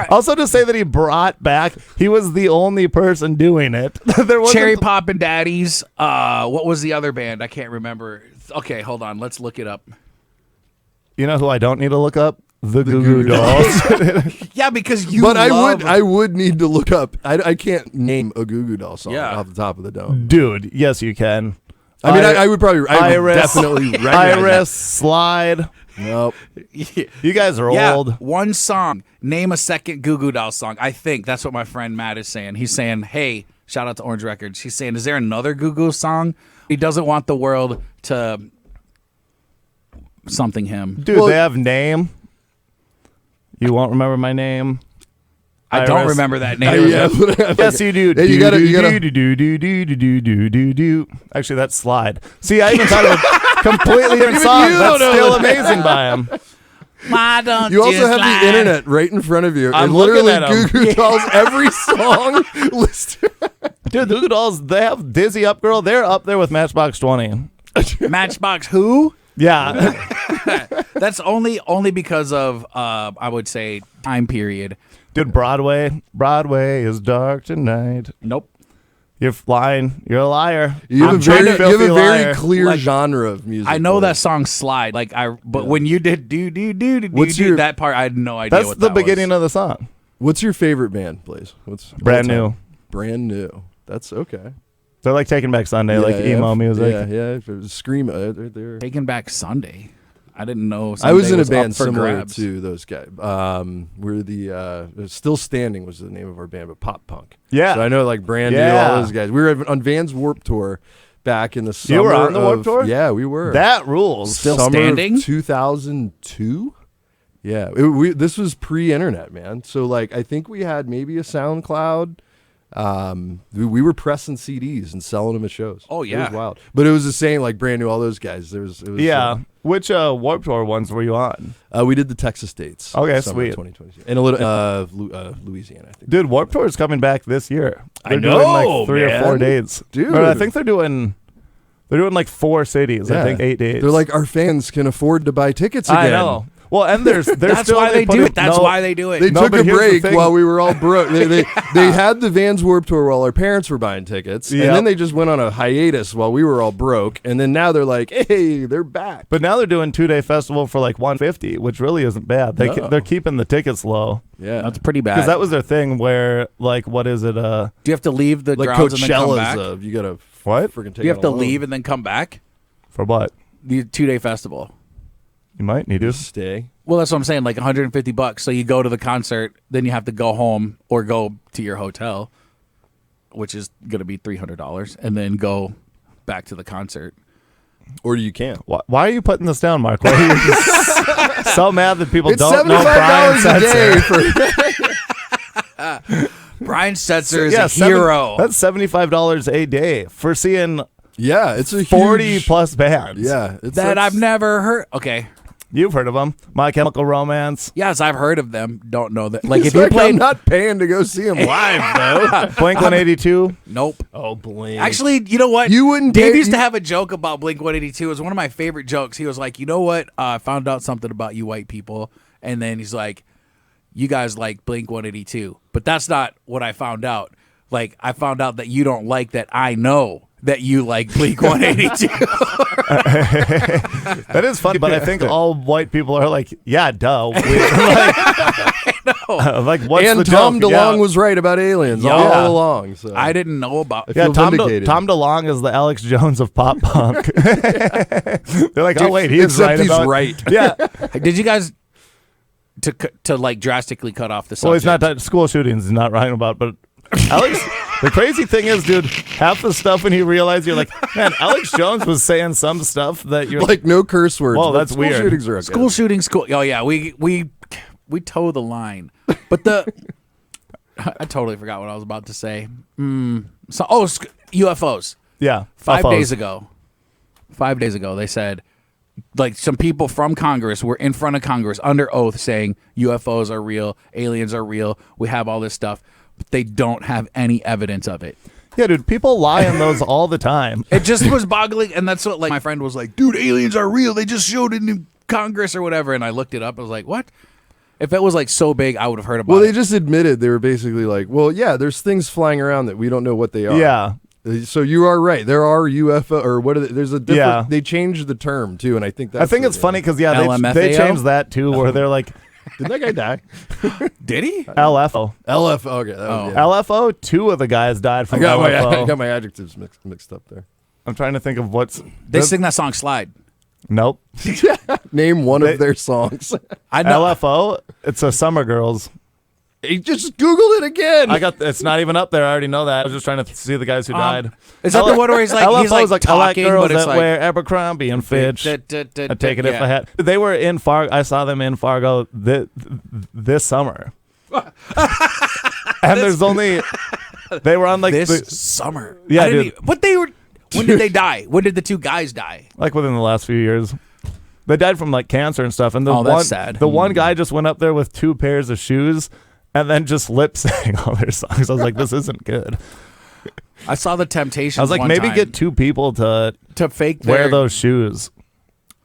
Also, to say that he brought back, he was the only person doing it. There wasn't Cherry Poppin' Daddies. What was the other band? I can't remember. Okay, hold on. Let's look it up. You know who I don't need to look up? The Goo Goo Dolls. Yeah, because you. But love I would need to look up. I can't name a Goo Goo Doll song off the top of the dome. Dude, yes, you can. I mean, I would probably. I would definitely recognize Iris, Slide. that. Nope. You guys are Yeah, old. one song. Name a second Goo Goo Dolls song. I think that's what my friend Matt is saying. He's saying, "Hey, shout out to Orange Records." He's saying, "Is there another Goo Goo song?" He doesn't want the world to something him. Dude, they have name. You won't remember my name. I don't Iris. remember that name. Yes, you do. Hey, you gotta- Do. Actually, that's Slide. See, I even thought of a completely different song. you That's don't know still that. amazing by him. Why don't You also have slide? the internet right in front of you, I'm and looking literally at 'em. Goo Goo Dolls every song listed. Dude, the Goo Goo Dolls, they have Dizzy Up Girl. They're up there with Matchbox 20. Matchbox who? Yeah. That's only because of I would say time period. Dude, Broadway. Broadway is dark tonight. Nope. You're lying. You're a liar. You have I'm a trying very, to you have a filthy very liar. clear Like, genre of music. I know Blaise. that song Slide. But when you did do What's your- that part, I had no idea That's what the that beginning was. of the song. What's your favorite band, Blaise? What's Brand all time? new. Brand new. That's okay. They're like Taking Back Sunday, like emo music. Yeah, yeah. If it was Scream. They're Taking Back Sunday. I didn't know. I was Sunday in a band up for similar grabs. to those guys. We're the Still Standing was the name of our band, but pop punk. Yeah. So I know like Brand New, Yeah. all those guys. We were on Van's Warped Tour back in the summer. You were on the Warped of- Tour? Yeah, we were. That rules. Still Summer Standing? of 2002. Yeah, this was pre-internet, man. So like, I think we had maybe a SoundCloud. We were pressing CDs and selling them at shows. Oh, It yeah. was wild. But it was the same, like Brand New, all those guys. It was Yeah. Which Warped Tour ones were you on? we did the Texas States. Okay, summer of sweet. 2022. And a little Louisiana, I think. Dude, Warped Tour is coming back this year. They're know, doing like 3 man. or 4 dates. Dude. Or I think they're doing like 4 cities. I Yeah. think 8 days. They're like, our fans can afford to buy tickets again. I know. Well, and there's That's still, why they put do it- it. That's no, why they do it. They No, took but a here's the break thing. while we were all broke. They had the Vans Warped Tour while our parents were buying tickets, Yep. and then they just went on a hiatus while we were all broke. And then now they're like, hey, they're back. But now they're doing 2-day festival for like $150, which really isn't bad. No. They're keeping the tickets low Yeah, That's pretty bad. because that was their thing. Where like, what is it? Do you have to leave the like grounds and then come back? Coachella's. You gotta What? freaking take. Do you have it to all leave home. and then come back? For what? The 2-day festival. You might need to. Stay. Well, that's what I'm saying. Like $150. So you go to the concert, then you have to go home or go to your hotel, which is going to be $300, and then go back to the concert. Or you can. Why are you putting this down, Mark? Why are you just so mad that people It's don't know Brian $75 Setzer? a day for. Brian Setzer is Yeah, a hero. That's $75 a day for seeing Yeah, it's a 40 huge, plus bands. Yeah, that I've never heard. Okay. You've heard of them. My Chemical Romance, Yes, I've heard of them. Don't know that. Like It's if you like played. I'm not paying to go see him live though. Blink 182. Nope. Oh, Blaine. Actually, you know what? You wouldn't Dave pay- used to you- have a joke about Blink 182. It was one of my favorite jokes. He was like, "You know what? I found out something about you white people." And then he's like, "You guys like Blink 182." But that's not what I found out. Like, I found out that you don't like that I know that you like Blink 182. That is funny, but I think all white people are like, yeah, duh. Like, like, what's and the Tom joke? DeLonge Yeah. was right about aliens Yeah. all along. So I didn't know about I Yeah, feel Tom vindicated. DeLonge is the Alex Jones of pop punk. They're like, oh wait, he's Except right he's about right. Yeah. Did you guys to like drastically cut off the subject? Well, he's not school shootings. He's not writing about, but Alex. The crazy thing is, dude, half the stuff when you realize you're like, man, Alex Jones was saying some stuff that you're Like no curse words. Whoa, but that's school weird. Shootings are okay. School shooting, school. Oh yeah, we toe the line. But I totally forgot what I was about to say. UFOs. yeah, 5 UFOs. days ago. 5 days ago, they said, like, some people from Congress were in front of Congress under oath saying UFOs are real, aliens are real, we have all this stuff. They don't have any evidence of it. Yeah, dude, people lie on those all the time. It just was boggling, and that's what like my friend was like, dude, aliens are real. They just showed it in Congress or whatever, and I looked it up. I was like, what? If it was like so big, I would have heard about it. Well, they just admitted they were basically like, well, yeah, there's things flying around that we don't know what they are. Yeah. So you are right. There are UFO or what are they? There's a different. Yeah. They changed the term too, and I think that's. I think it's funny because they LMFAO? changed that too, where they're like Didn't that guy die? Did he? LFO. LFO. Okay. That was, yeah. LFO. 2 of the guys died I from got LFO. my adjectives mixed up there. I'm trying to think of what's. They sing that song "Slide." Nope. Name one of their songs. I know. LFO. It's a Summer Girls. He just Googled it again. It's not even up there. I already know that. I was just trying to see the guys who died. Is that the one where he's like LFO he's like is like I like talking, girls but it's that like wear Abercrombie and Fitch. I'd take it if I had. They were in Fargo. I saw them in Fargo this summer. And there's only they were on like this summer. Yeah, dude. But they were. When did they die? When did the 2 guys die? Like within the last few years. They died from like cancer and stuff. And that's sad. The one guy just went up there with 2 pairs of shoes and then just lip sang all their songs. I was like, this isn't good. I saw the Temptations. I was like, maybe get 2 people to fake wear those shoes.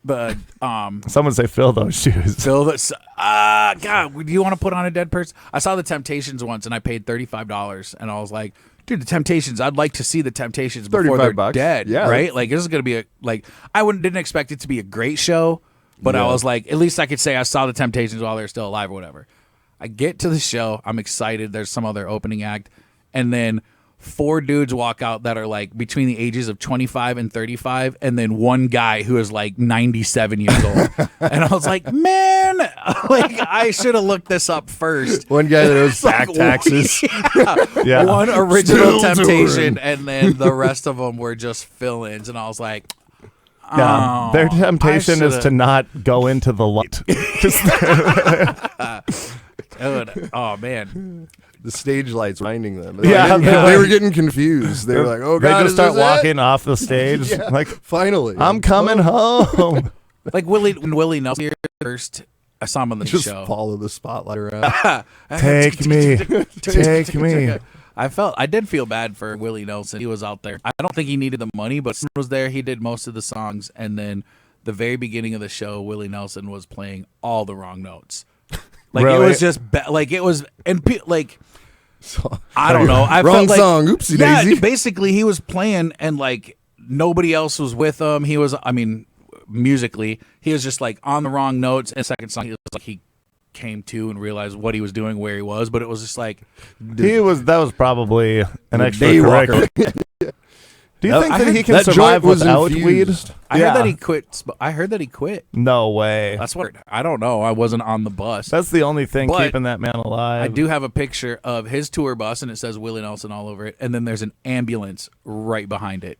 But someone say fill those shoes. Fill this. God, do you want to put on a dead person? I saw the Temptations once and I paid $35 and I was like, dude, the Temptations. I'd like to see the Temptations before they're $35. dead. Yeah, right. Like this is gonna be didn't expect it to be a great show, but I was like, at least I could say I saw the Temptations while they're still alive or whatever. I get to the show, I'm excited. There's some other opening act, and then 4 dudes walk out that are like between the ages of 25 and 35, and then one guy who is like 97 years old. And I was like, man, like I should have looked this up first. One guy that owes back Like, taxes. Yeah. One original Still Temptation, touring. and then the rest of them were just fill-ins. And I was like, Yeah. Their temptation is should've- to not go into the light. dude, oh man. The stage lights blinding them. Yeah, They were getting confused. They were like, "Oh They God!" just is start this it? walking off the stage. Yeah. Like, Finally, I'm coming home. Like when Willie Nelson here first, I saw him on the just show. follow the spotlight around. Take me. Take me. I did feel bad for Willie Nelson. He was out there. I don't think he needed the money, but he was there. He did most of the songs, and then the very beginning of the show, Willie Nelson was playing all the wrong notes. Like Really? it was just like it was, and like So- I don't know. I Wrong felt like, song. Oopsie yeah, daisy. basically he was playing, and like nobody else was with him. He was, I mean, musically, he was just like on the wrong notes. And second song, he was like he came to and realized what he was doing, where he was, but it was just like That was probably an Daywalker. extracurricular. Do you think that he can that survive joint was without weed? infused. I heard that he quit. I heard that he quit. No way. That's what I don't know. I wasn't on the bus. That's the only thing But keeping that man alive. I do have a picture of his tour bus, and it says Willie Nelson all over it. And then there's an ambulance right behind it.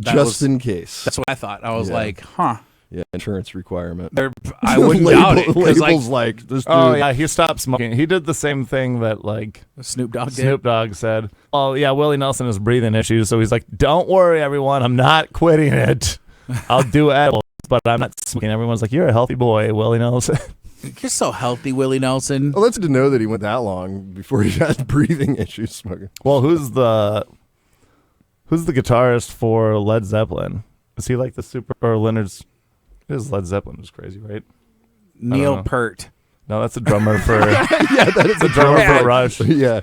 Just in case. That's what I thought. I was Yeah. like, huh. Yeah, insurance requirement. I wouldn't doubt it. 'Cause, Labels like this dude. Oh yeah, he stopped smoking. He did the same thing that like Snoop Dogg did. Snoop Dogg said. Oh yeah, Willie Nelson has breathing issues, so he's like, "Don't worry, everyone. I'm not quitting it. I'll do edibles, but I'm not smoking." Everyone's like, "You're a healthy boy, Willie Nelson." You're so healthy, Willie Nelson. Well, that's good to know that he went that long before he had breathing issues smoking. Well, who's the guitarist for Led Zeppelin? Is he like the super or Leonard's? His Led Zeppelin is crazy, right? Neil know. Peart. No, that's a drummer for. Yeah, that is a drummer for Rush. Yeah.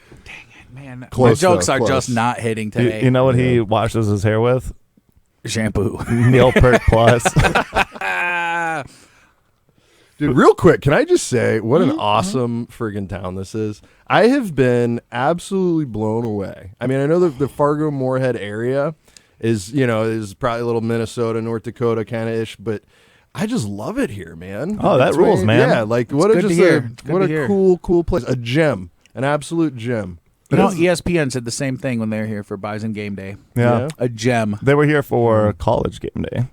Man, Close, my jokes though, are close. just not hitting today. You know what he washes his hair with? Shampoo. Neil Peart Plus. Dude, real quick, can I just say what an awesome friggin' town this is? I have been absolutely blown away. I mean, I know the Fargo Moorhead area is probably a little Minnesota, North Dakota kind of ish, but I just love it here, man. Oh, that It's rules, man. Yeah, like good to hear. It's good what to a hear. cool place, a gem, an absolute gem. You know, ESPN said the same thing when they were here for Bison Game Day. Yeah. A gem. They were here for college game day.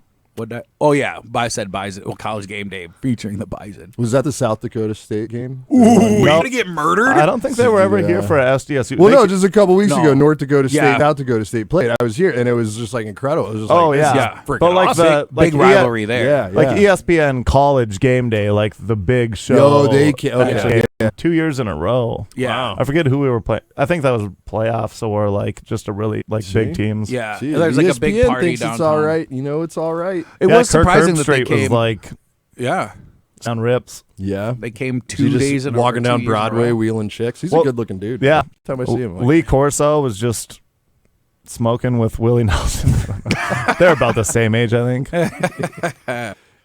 Oh yeah, I said Bison. Well, College Game Day featuring the Bison. Was that the South Dakota State game? Ooh, you gonna get murdered? I don't think they were ever here Yeah. for SDSU. Well, They- no, just a couple weeks No. ago, North Dakota State, Yeah. South Dakota State played. I was here, and it was just like incredible. It was just Oh like, yeah, this is Yeah. freaking but like awesome. the big rivalry there. Yeah, like yeah. ESPN college game day, like the big show. Yo, they can. Okay. actually, 2 years in a row. Yeah. I forget who we were playing. I think that was playoffs or like just a really like big teams. Yeah. Gee, There's like a big ESPN party thinks downtown. It's all right. You know, it's all right. It Yeah, was Kirk surprising that Herbstreit they came. was like Yeah. down rips. Yeah. They came Is he 2 just days in a walking row, down 2 years in a Broadway row. wheeling chicks. He's Well, a good-looking dude. Yeah. Every time I see him, like, Lee Corso was just smoking with Willie Nelson. They're about the same age, I think.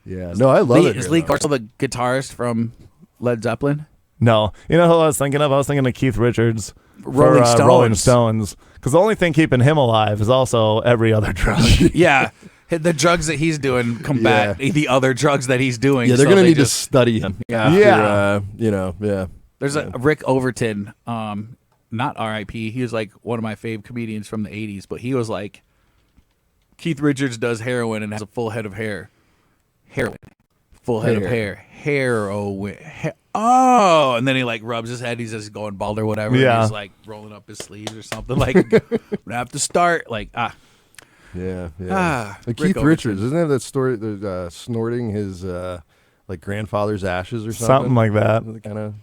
yeah. No, I love it. Is here, Lee though. Corso the guitarist from Led Zeppelin? No. You know who I was thinking of? I was thinking of Keith Richards. Rolling for, Stones. Rolling Stones. Because the only thing keeping him alive is also every other drug. Yeah. The drugs that he's doing combat the other drugs that he's doing. Yeah, they're so going to they need to just- study him. Yeah. You know, yeah. There's a Rick Overton, not R.I.P. He was like one of my fave comedians from the 80s, but he was like, Keith Richards does heroin and has a full head of hair. Heroin. Full head of hair. Heroin. Oh, and then he like rubs his head. He's just going bald or whatever. Yeah. And he's like rolling up his sleeves or something. Like, I'm gonna have to start. Like, Yeah, yeah. Rick Like Keith Overton. Richards, isn't that story? Snorting his like grandfather's ashes or Something like that. Kind of.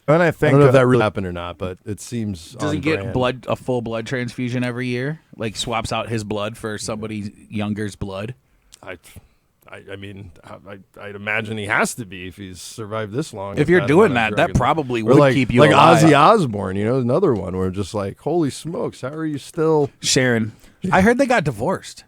And I I think don't know if that really happened or not, but it seems. does he on get brand. a full blood transfusion every year? Like swaps out his blood for somebody younger's blood? I mean, I'd imagine he has to be if he's survived this long. If you're with doing amount of that drug in- probably Or would like, keep you like alive. Ozzy Osbourne, you know, another one where just like, holy smokes, how are you still? Sharon, I heard they got divorced.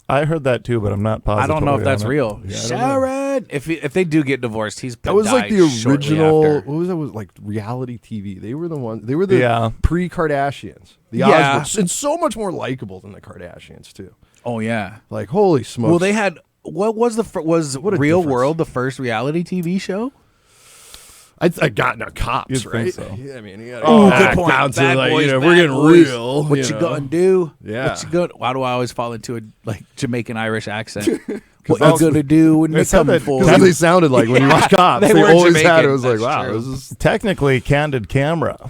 I heard that too, but I'm not positive. I don't know if that's on it. real. Yeah, I don't Sharon, if they do get divorced, he's That was like the shortly original. after. What was that? Was like reality TV. They were the ones. They were the Yeah. pre-Kardashians. The Yeah. Osbournes, and so much more likable than the Kardashians too. Oh yeah. Like holy smokes. Well, they had what was was What a Real difference. World the first reality TV show? I got no cops, You'd think right? so. Yeah, I mean, you gotta Oh, get good back point. down to Bad like, boys, you know, bad we're getting boys. real. What you know? gonna do? Yeah. What you gonna? Why do I always fall into a like Jamaican Irish accent? What that's- you gonna do when they They said come that- for? Because that's what they sounded like when you watch cops. They They, were always had Jamaican, it. Was like, that's wow, true. this is. Technically, Candid Camera.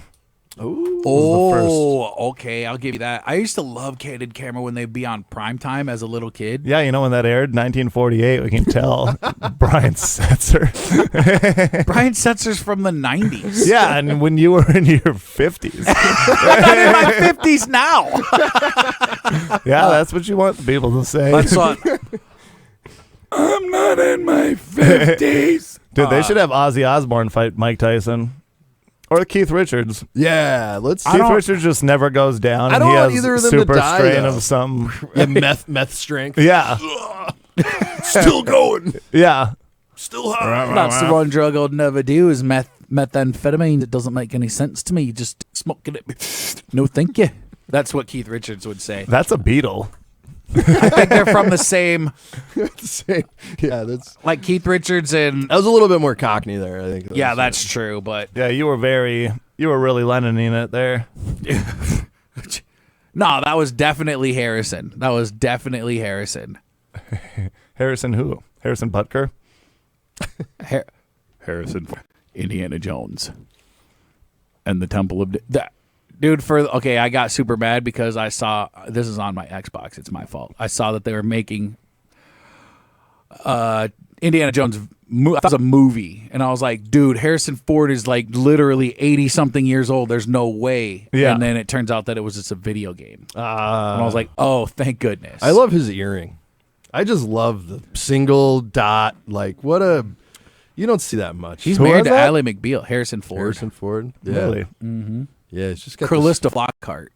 Oh, okay, I'll give you that. I used to love Candid Camera when they'd be on primetime as a little kid. Yeah, you know when that aired? 1948. We can tell. Brian Setzer. Brian Setzer's from the 90s. Yeah, and when you were in your 50s. I'm in my 50s now. Yeah, that's what you want people to say. I saw I'm not in my 50s. Dude, they should have Ozzy Osbourne fight Mike Tyson. Or Keith Richards. Yeah, let's. Keith Richards just never goes down. I And don't he want has either of them to super die, strain though. of some. Yeah, meth strength. Yeah. Still going. Yeah. Still high. That's the one drug I'll never do is methamphetamine. It doesn't make any sense to me. Just smoking it. No, thank you. That's what Keith Richards would say. That's a Beatle. I think they're from the same, Yeah, that's. like Keith Richards and. That was a little bit more Cockney there, I think. Yeah, that's true, but. Yeah, you were really Lennoning it there. No, that was definitely Harrison. Harrison who? Harrison Butker? Harrison. Indiana Jones. And the Temple of. Dude, okay, I got super mad because I saw. This is on my Xbox. It's my fault. I saw that they were making Indiana Jones. I thought it was a movie. And I was like, dude, Harrison Ford is like literally 80-something years old. There's no way. Yeah. And then it turns out that it was just a video game. And I was like, oh, thank goodness. I love his earring. I just love the single dot. Like, what a. You don't see that much. He's Who married was to that? Ally McBeal. Harrison Ford. Harrison Ford. Yeah. Really? Yeah, it's just got Calista Flockhart.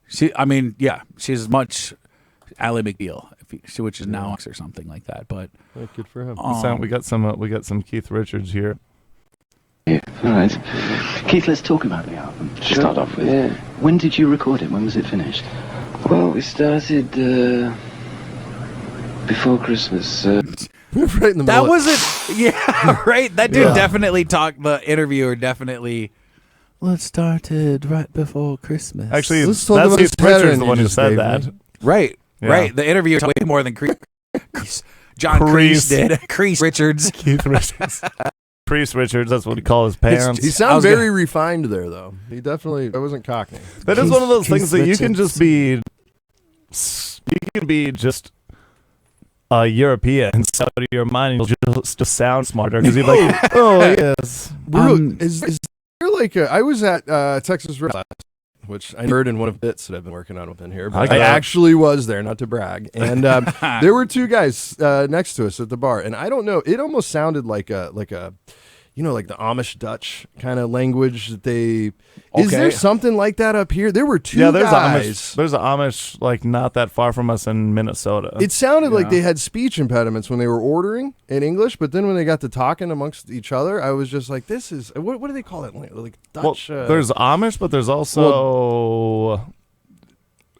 She's as much Ally McBeal, which is now or something like that. But this. Good for him. We got some Keith Richards here. Yeah, all right. Keith, let's talk about the album. To start off with. Yeah. When did you record it? When was it finished? Well, we started before Christmas. Right in the that middle. wasn't. Yeah, right. That dude definitely talked. The interviewer definitely. Well, it started right before Christmas. Actually, Let's talk that's about Keith this pattern Richards, the you one who just said gave that. me. right, Yeah. right. The interviewer talked way more than Crease. John Crease. Crease did. Crease Richards. Keith Richards. Priest Richards, that's what he calls his pants. He I sounds was very refined there, though. He definitely. I wasn't Cockney. That is one of those Keith things that you can Richards. just be. You can be just European, so your mind will just sound smarter because you're like, oh yes. Is there like I was at Texas Roadhouse, which I heard in one of the bits that I've been working on within here. But I actually was there, not to brag. And there were two guys next to us at the bar, and I don't know. It almost sounded like a like the Amish Dutch kind of language that they. Okay. Is there something like that up here? There were two guys. There's an Amish like not that far from us in Minnesota. It sounded like they had speech impediments when they were ordering in English, but then when they got to talking amongst each other, I was just like, "This is what do they call it? Like Dutch." Well, there's Amish, but there's also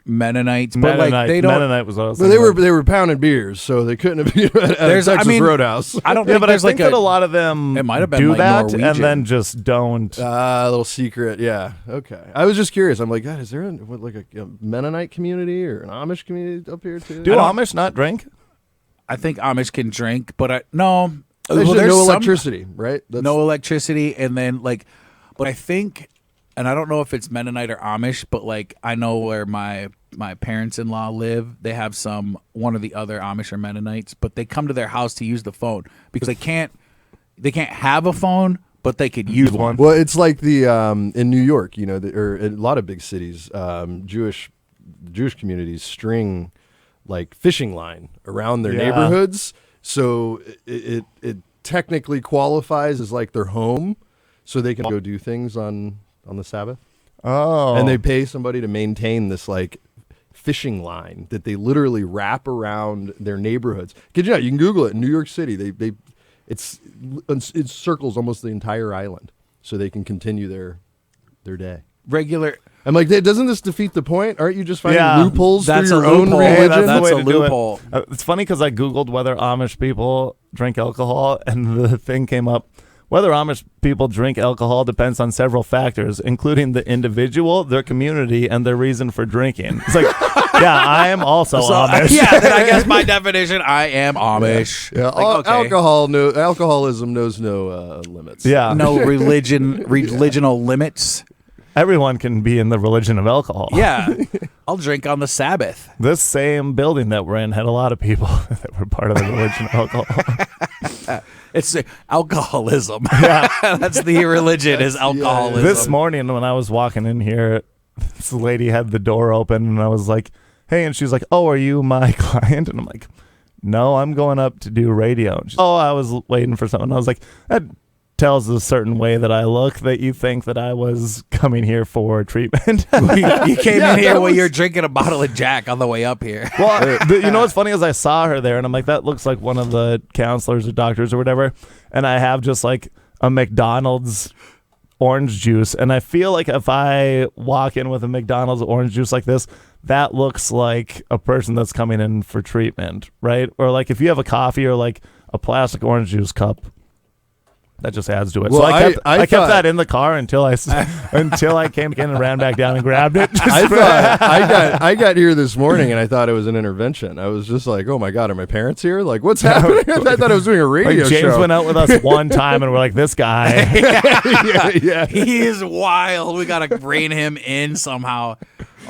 Mennonites. But like they don't. Mennonite was also. But they were pounding beers, so they couldn't have been at Texas Roadhouse. I don't. Yeah, think but there's I think like that a lot of them it might have been do like that Norwegian. and then just don't. A little secret, yeah. Okay, I was just curious. I'm like, God, is there a Mennonite community or an Amish community up here too? Do Amish not drink? I think Amish can drink, but no. There's no electricity, right? No electricity, and then like, but I think, and I don't know if it's Mennonite or Amish, but like I know where my parents-in-law live. They have one or the other Amish or Mennonites, but they come to their house to use the phone because they can't have a phone, but they could use one. Well, it's like the in New York, or in a lot of big cities, Jewish communities string like fishing line around their neighborhoods, so it technically qualifies as like their home, so they can go do things on the Sabbath. Oh, and they pay somebody to maintain this like fishing line that they literally wrap around their neighborhoods. Kid you not, you can Google it. In New York City, it circles almost the entire island, so they can continue their day. Regular. I'm like, doesn't this defeat the point? Aren't you just finding loopholes through your loophole. own religion? That's a loophole. It's funny because I Googled whether Amish people drink alcohol, and the thing came up. Whether Amish people drink alcohol depends on several factors, including the individual, their community, and their reason for drinking. It's like, yeah, I am also Amish. Yeah, then I guess by definition, I am Amish. Yeah, Like, okay. alcoholism knows no limits. Yeah. No religional limits. Everyone can be in the religion of alcohol. Yeah, I'll drink on the Sabbath. This same building that we're in had a lot of people that were part of the religion of alcohol. It's alcoholism. Yeah. That's the religion is alcoholism. This morning when I was walking in here, this lady had the door open and I was like, hey, and she's like, oh, are you my client? And I'm like, no, I'm going up to do radio. And she's, oh, I was waiting for something. I was like, that tells a certain way that I look that you think that I was coming here for treatment. You came in here while you're drinking a bottle of Jack on the way up here. Well, you know what's funny is I saw her there and I'm like, that looks like one of the counselors or doctors or whatever. And I have just like a McDonald's orange juice. And I feel like if I walk in with a McDonald's orange juice like this, that looks like a person that's coming in for treatment, right? Or like if you have a coffee or like a plastic orange juice cup, that just adds to it. Well, so I kept that in the car until I came in and ran back down and grabbed it. I got here this morning and I thought it was an intervention. I was just like, oh my God, are my parents here? Like, what's happening? I thought I was doing a radio James show. went out with us one time and we're like, this guy. yeah. He is wild. We got to rein him in somehow.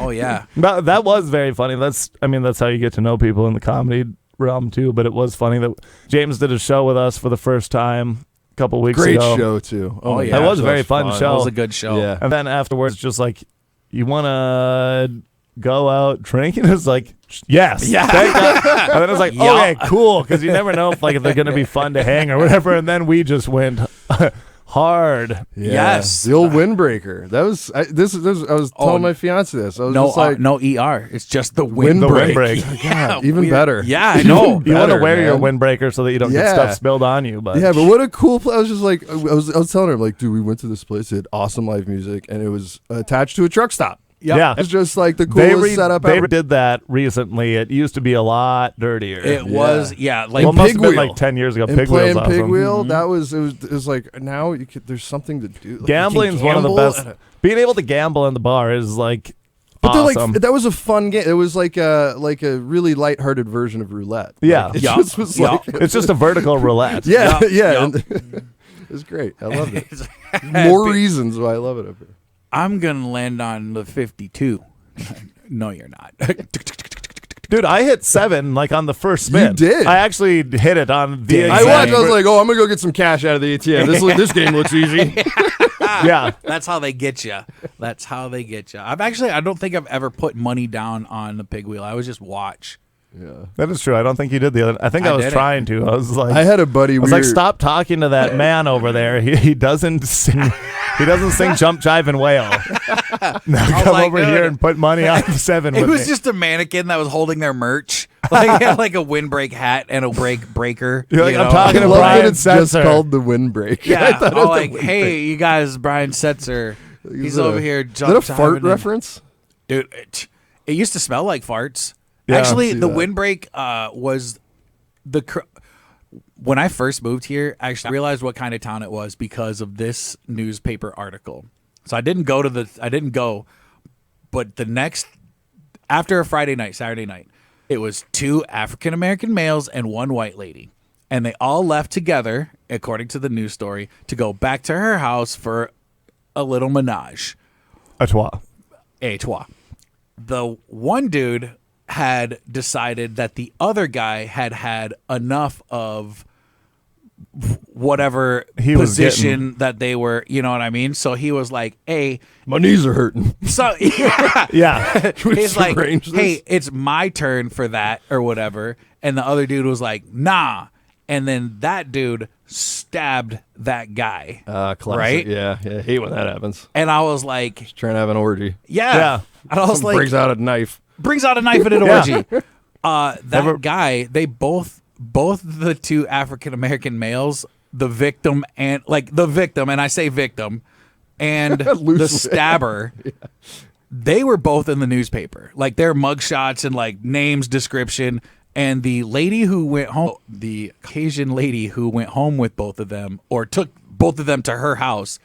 Oh, yeah. That was very funny. That's how you get to know people in the comedy realm too. But it was funny that James did a show with us for the first time couple weeks ago. Great show too. Oh yeah, it was a very fun show. It was a good show. Yeah. And then afterwards, just like, you want to go out drinking? It's like, yes. Yeah. And then it's like, okay, cool, because you never know if like they're gonna be fun to hang or whatever. And then we just went hard. Yeah. Yes, the old windbreaker. That was I was telling my fiance this. I was just like, no ER. It's just the windbreak. God, even better. Yeah, I know. You want to wear your windbreaker so that you don't get stuff spilled on you. But yeah, but what a cool place. I was just like, I was telling her, like, dude, we went to this place. It had awesome live music, and it was attached to a truck stop. Yep. Yeah, it's just like the coolest setup ever. They did that recently. It used to be a lot dirtier. It was, like it must have been like 10 years ago. And Pig Wheel's awesome. Pig Wheel, it was like now there's something to do. Like, gambling's one of the best. Being able to gamble in the bar is like. But awesome. that was a fun game. It was like a really lighthearted version of roulette. Yeah, like, it's just a vertical roulette. Yeah. It was great. I loved it. More reasons why I love it up here. I'm gonna land on the 52. No, you're not. Dude, I hit 7 like on the first spin. You did? I actually hit it on the I watched. I was like, oh, I'm gonna go get some cash out of the ATM. This game looks easy. yeah. That's how they get you. That's how they get you. I don't think I've ever put money down on the pig wheel. I would just watch. Yeah, That is true. I don't think you did the other. I think I was didn't. trying to. I was like, I had a buddy. I was like, stop talking to that man over there. He doesn't sing. He doesn't sing Jump, Jive, and Wail. Now come like, over dude, here and put money on the 7 It with was me. just a mannequin that was holding their merch. Like, he had like a windbreak hat and a breaker. You're like, you I'm know? talking I to love Brian that it's just Setzer. called the windbreak. I Yeah. thought it I'm was the like, windbreak. hey, you guys, Brian Setzer. He's over here. Is that a fart reference? Dude, it used to smell like farts. Yeah, Actually, see the that. windbreak was when I first moved here. I actually realized what kind of town it was because of this newspaper article. So I didn't go, but the next after a Saturday night, it was 2 African American males and 1 white lady, and they all left together, according to the news story, to go back to her house for a little menage. A trois. A trois. The one dude had decided that the other guy had enough of whatever He was position that they were, you know what I mean? So he was like, hey, My knees are hurting. so yeah. Yeah. He's like, arrange this? hey, it's my turn for that or whatever. And the other dude was like, nah. And then that dude stabbed that guy. Classic. Right? Yeah. I hate when that happens. And I was like, Trying to have an orgy. yeah. Yeah. And I was Someone like, brings out a knife. brings out a knife at an Yeah. orgy. That guy, they both the 2 African American males, the victim and I say victim, and the Loosely. stabber, they were both in the newspaper. Like their mugshots and like names, description. And the lady who went home, the Caucasian lady who went home with both of them, or took both of them to her house,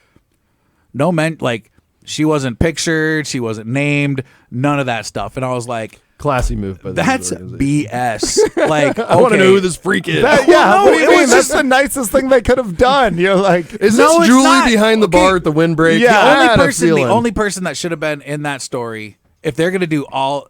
she wasn't pictured, she wasn't named, none of that stuff. And I was like, Classy move by the that's organization. BS. Like, I want to know who this freak is. Yeah. no, what do you it mean? was That's just- the nicest thing they could have done. You're like, Is No, this it's Julie not. behind the Okay. bar at the windbreak? Yeah. I had a the feeling. only person that should have been in that story, if they're gonna do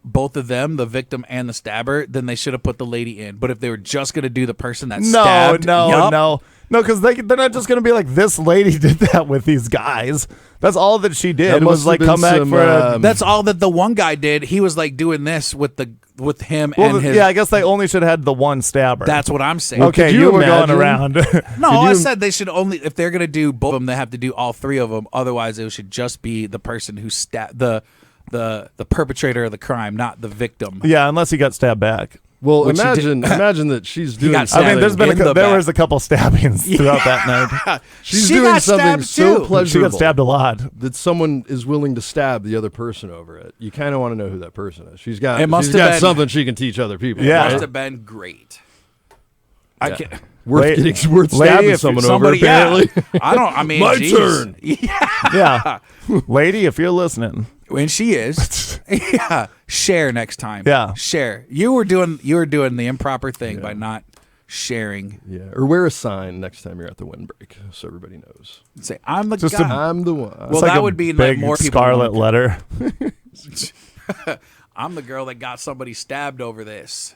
both of them, the victim and the stabber, then they should have put the lady in. But if they were just gonna do the person that stabbed, yup. no, because they're not just gonna be like, this lady did that with these guys. That's all that she did. That It was must like have come been back some, for a. That's all that the one guy did. He was like doing this with him Well, and his. yeah, I guess they only should have had the one stabber. That's what I'm saying. okay. Could you You were going imagine? around. No, Could I you- said they should only, if they're gonna do both of them, they have to do all 3 of them. Otherwise, it should just be the person who stabbed the perpetrator of the crime, not the victim. Yeah, unless he got stabbed back. Well, Which he imagine that she's doing got something. I mean, there's been in the there back. was a couple stabbings throughout that night. she's She doing got something stabbed so too. She pleasurable got stabbed a lot. that someone is willing to stab the other person over it. You kind of want to know who that person is. She's got It must she's have got been- something she can teach other people. Yeah. right? Must have been great. I can't. worth Lady- stabbing lady, if someone Somebody, over. Apparently, yeah. I mean, My geez. turn. Yeah, lady, if you're listening, When she is, yeah. Share next time. Yeah. share. You were doing the improper thing by not sharing. yeah. Or wear a sign next time you're at the windbreak, so everybody knows. Say, I'm the Just guy. I'm the one. Well, it's like that a would be like big more people scarlet want- letter. I'm the girl that got somebody stabbed over this,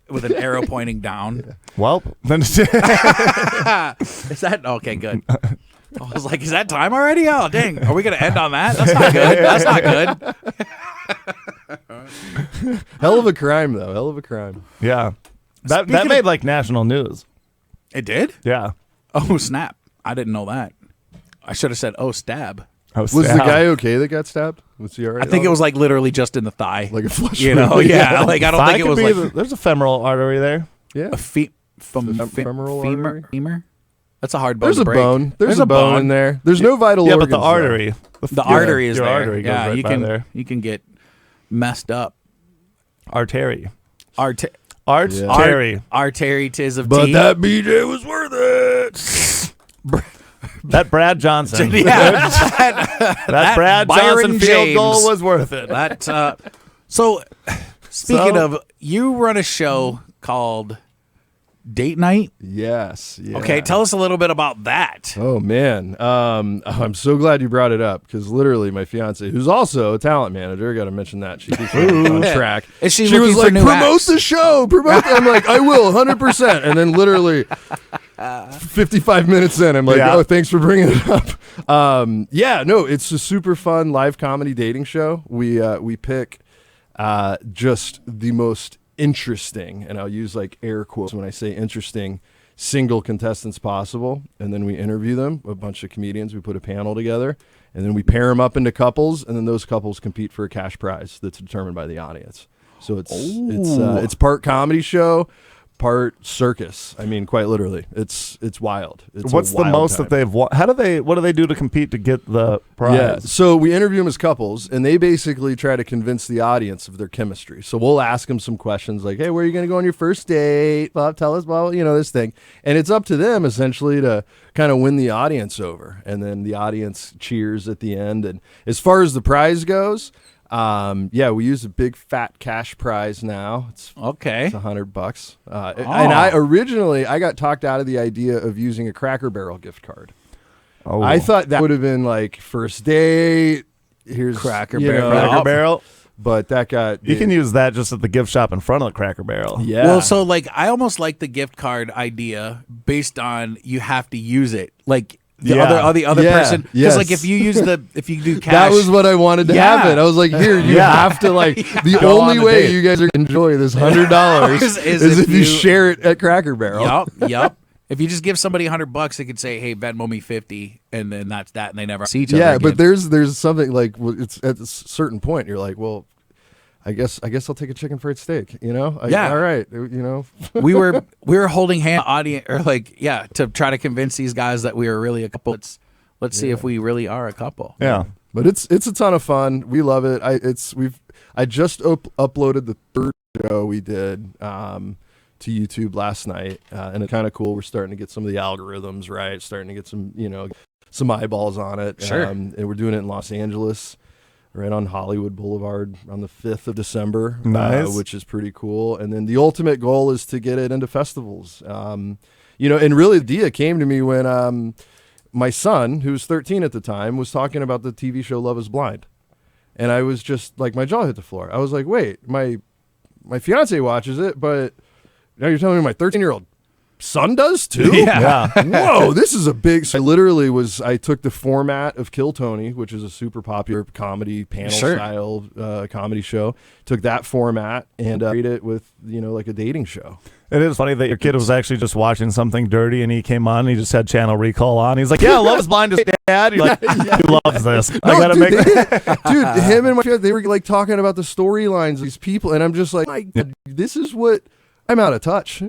with an arrow pointing down. Well, then Is that okay? Good. I was like, is that time already? Oh, dang. Are we going to end on that? That's not good. That's not good. Hell of a crime, though. Hell of a crime. yeah, that Speaking made of- like national news. It did? Yeah. Oh, snap. I didn't know that. I should have said, oh, stab. Was the guy okay that got stabbed? Was he all right? I think it was like literally just in the thigh. like a flesh you know, wound. yeah. Like, I don't Thigh think it could was be like there's a femoral artery there. Yeah. a femoral artery? femur. That's a hard bone There's to a break. bone. There's a bone in there. There's no vital Yeah, organs. but the artery, The artery is your there. artery goes yeah, right you by can there. you can get messed up. Artery. Artery. Artery. Tis of But tea. that BJ was worth it. That Brad Johnson. yeah. That Brad Byron Johnson field goal James. was worth it. That so speaking So? of, you run a show called date night. Yes. Yeah. Okay, tell us a little bit about that. Oh man, I'm so glad you brought it up because literally my fiance, who's also a talent manager, got to mention that she keeps me on track. Is she was looking for like, new promote acts? the show, promote. I'm like, I will, 100%. And then literally 55 minutes in, I'm like, Yeah. oh, thanks for bringing it up. Yeah, no, it's a super fun live comedy dating show. We pick just the most interesting, and I'll use like air quotes when I say interesting, single contestants possible, and then we interview them, a bunch of comedians. We put a panel together, and then we pair them up into couples, and then those couples compete for a cash prize that's determined by the audience. So it's part comedy show, part circus. I mean, quite literally, it's wild. It's What's a the wild most time. that they've won? What do they do to compete to get the prize? Yeah, so we interview them as couples, and they basically try to convince the audience of their chemistry. So we'll ask them some questions like, "Hey, where are you going to go on your first date? Well, tell us, well, this thing." And it's up to them essentially to kind of win the audience over, and then the audience cheers at the end. And as far as the prize goes, we use a big fat cash prize now. It's Okay. $100. And I got talked out of the idea of using a Cracker Barrel gift card. Oh. I thought that would have been like first date. Here's Cracker you Barrel. know, Cracker Barrel. but that got You can use that just at the gift shop in front of the Cracker Barrel. yeah. Well, so like I almost like the gift card idea based on you have to use it. Like the other Yeah, person, because yes. like if you do cash, that was what I wanted to Yeah. have it. I was like, here, you Yeah. have to like the Go only on a way date. you guys are gonna enjoy this $100 Is is if if you you- share it at Cracker Barrel. Yup. If you just give somebody $100, they could say, "Hey, Venmo me 50," and then that's that, and they never see each other. Yeah, again. but there's something like it's at a certain point you're like, well, I guess I'll take a chicken fried steak. Yeah. All right. we were holding hand audience or to try to convince these guys that we were really a couple. Let's see if we really are a couple. Yeah. But it's a ton of fun. We love it. I just uploaded the third show we did to YouTube last night, and it's kind of cool. We're starting to get some of the algorithms right, starting to get some eyeballs on it. Sure. And we're doing it in Los Angeles, right on Hollywood Boulevard on the 5th of December, Nice. which is pretty cool. And then the ultimate goal is to get it into festivals. And really the idea came to me when my son, who was 13 at the time, was talking about the TV show Love is Blind. And I was just like, my jaw hit the floor. I was like, wait, my fiance watches it, but now you're telling me my 13-year-old son does too? Yeah. Whoa, this is a big. So I took the format of Kill Tony, which is a super popular comedy panel style comedy show. Took that format and made it with like a dating show. It is funny that your kid was actually just watching something dirty and he came on and he just had Channel Recall on. He's like, "Yeah, Love is Blind is dad." You're like, "He loves this." I gotta make dude, him and my fiance, they were like talking about the storylines of these people, and I'm just like, my God, this is what I'm out of touch.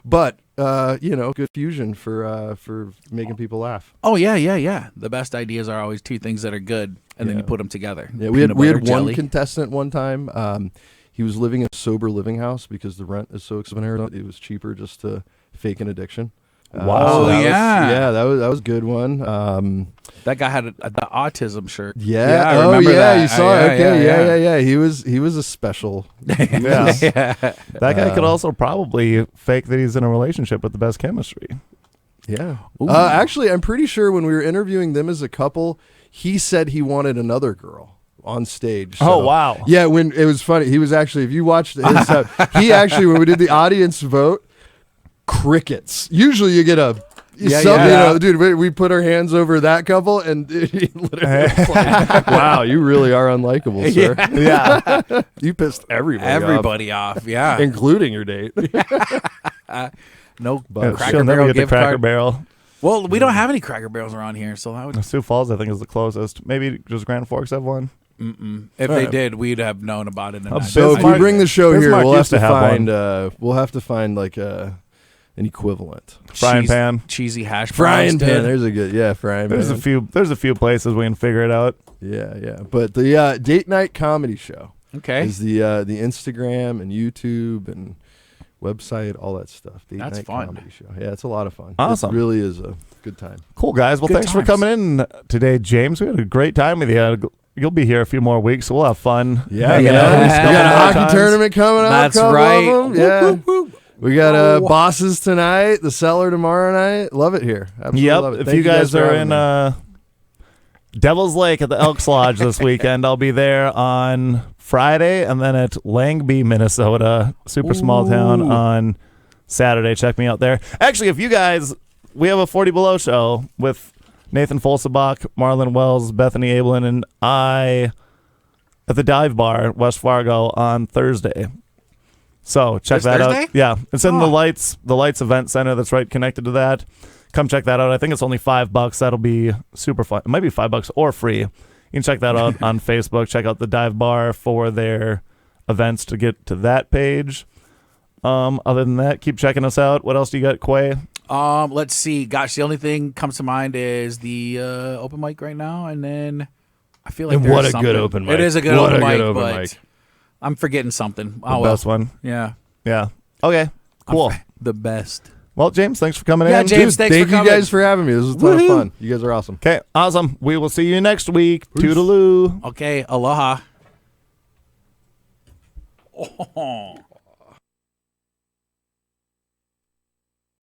But good fusion for making people laugh. Oh yeah. The best ideas are always two things that are good, and then you put them together. Yeah, we had Peanut butter one jelly. contestant one time. He was living in a sober living house because the rent is so expensive in Arizona. It was cheaper just to fake an addiction. Wow. That was a good one. That guy had the autism shirt. Yeah. I remember that. You saw it. Okay. Yeah. Yeah. He was a special. Yeah. That guy could also probably fake that he's in a relationship with the best chemistry. Yeah. Actually, I'm pretty sure when we were interviewing them as a couple, he said he wanted another girl on stage. So, Oh, wow. Yeah, when it was funny. He was actually, if you watched his he actually, when we did the audience vote, crickets. Usually you get dude, we put our hands over that couple and he literally was like, wow, you really are unlikable, sir. Yeah. You pissed Everybody off. Yeah. including your date. No She'll Cracker never Barrel get the gift Cracker card. Barrel. Well, we don't have any Cracker Barrels around here, so that would. Sioux Falls, I think, is the closest. Maybe just Grand Forks have one. If they did, we'd have known about it. So if we Bismarck- bring the show here, Bismarck we'll have used to to have find like an equivalent. Frying pan. cheesy hash Frying browns, pan. dude. There's a good frying There's pan. a few places we can figure it out. Yeah. But the date night comedy show Okay. is the Instagram and YouTube and website, all that stuff. Date That's night fun. comedy show. Yeah, it's a lot of fun. Awesome. It really is a good time. Cool, guys. Well, Good thanks for times. coming in today, James. We had a great time with you. You'll be here a few more weeks, so we'll have fun. Yeah, hanging man. out. We got a Couple more hockey times. tournament coming up. That's couple of right. them. Yeah. We got Bosses tonight, the Cellar tomorrow night. Love it here. Absolutely love it. If Thank you guys for are having in me. Devil's Lake at the Elks Lodge this weekend, I'll be there on Friday, and then at Langby, Minnesota, super small town, on Saturday. Check me out there. Actually, if you guys, we have a 40 Below show with Nathan Folsebach, Marlon Wells, Bethany Ablin, and I at the Dive Bar, West Fargo, on Thursday. So check This that Thursday? out. Yeah, it's in the Lights Event Center that's right connected to that. Come check that out. I think it's only $5. That'll be super fun. It might be $5 or free. You can check that out on Facebook. Check out the Dive Bar for their events to get to that page. Other than that, keep checking us out. What else do you got, Quay? Let's see. Gosh, the only thing comes to mind is the open mic right now, and then I feel like And there's what a something. good open mic. It is a good What open a mic, good open but mic. I'm forgetting something. The best one. Yeah, Yeah. Okay. Cool. the best. Well, James, thanks for coming Yeah, in. James, thanks Thank for you coming. guys for having me. This was a ton of fun. You guys are awesome. Okay, awesome. We will see you next week. Toodaloo. Okay, aloha. Oh.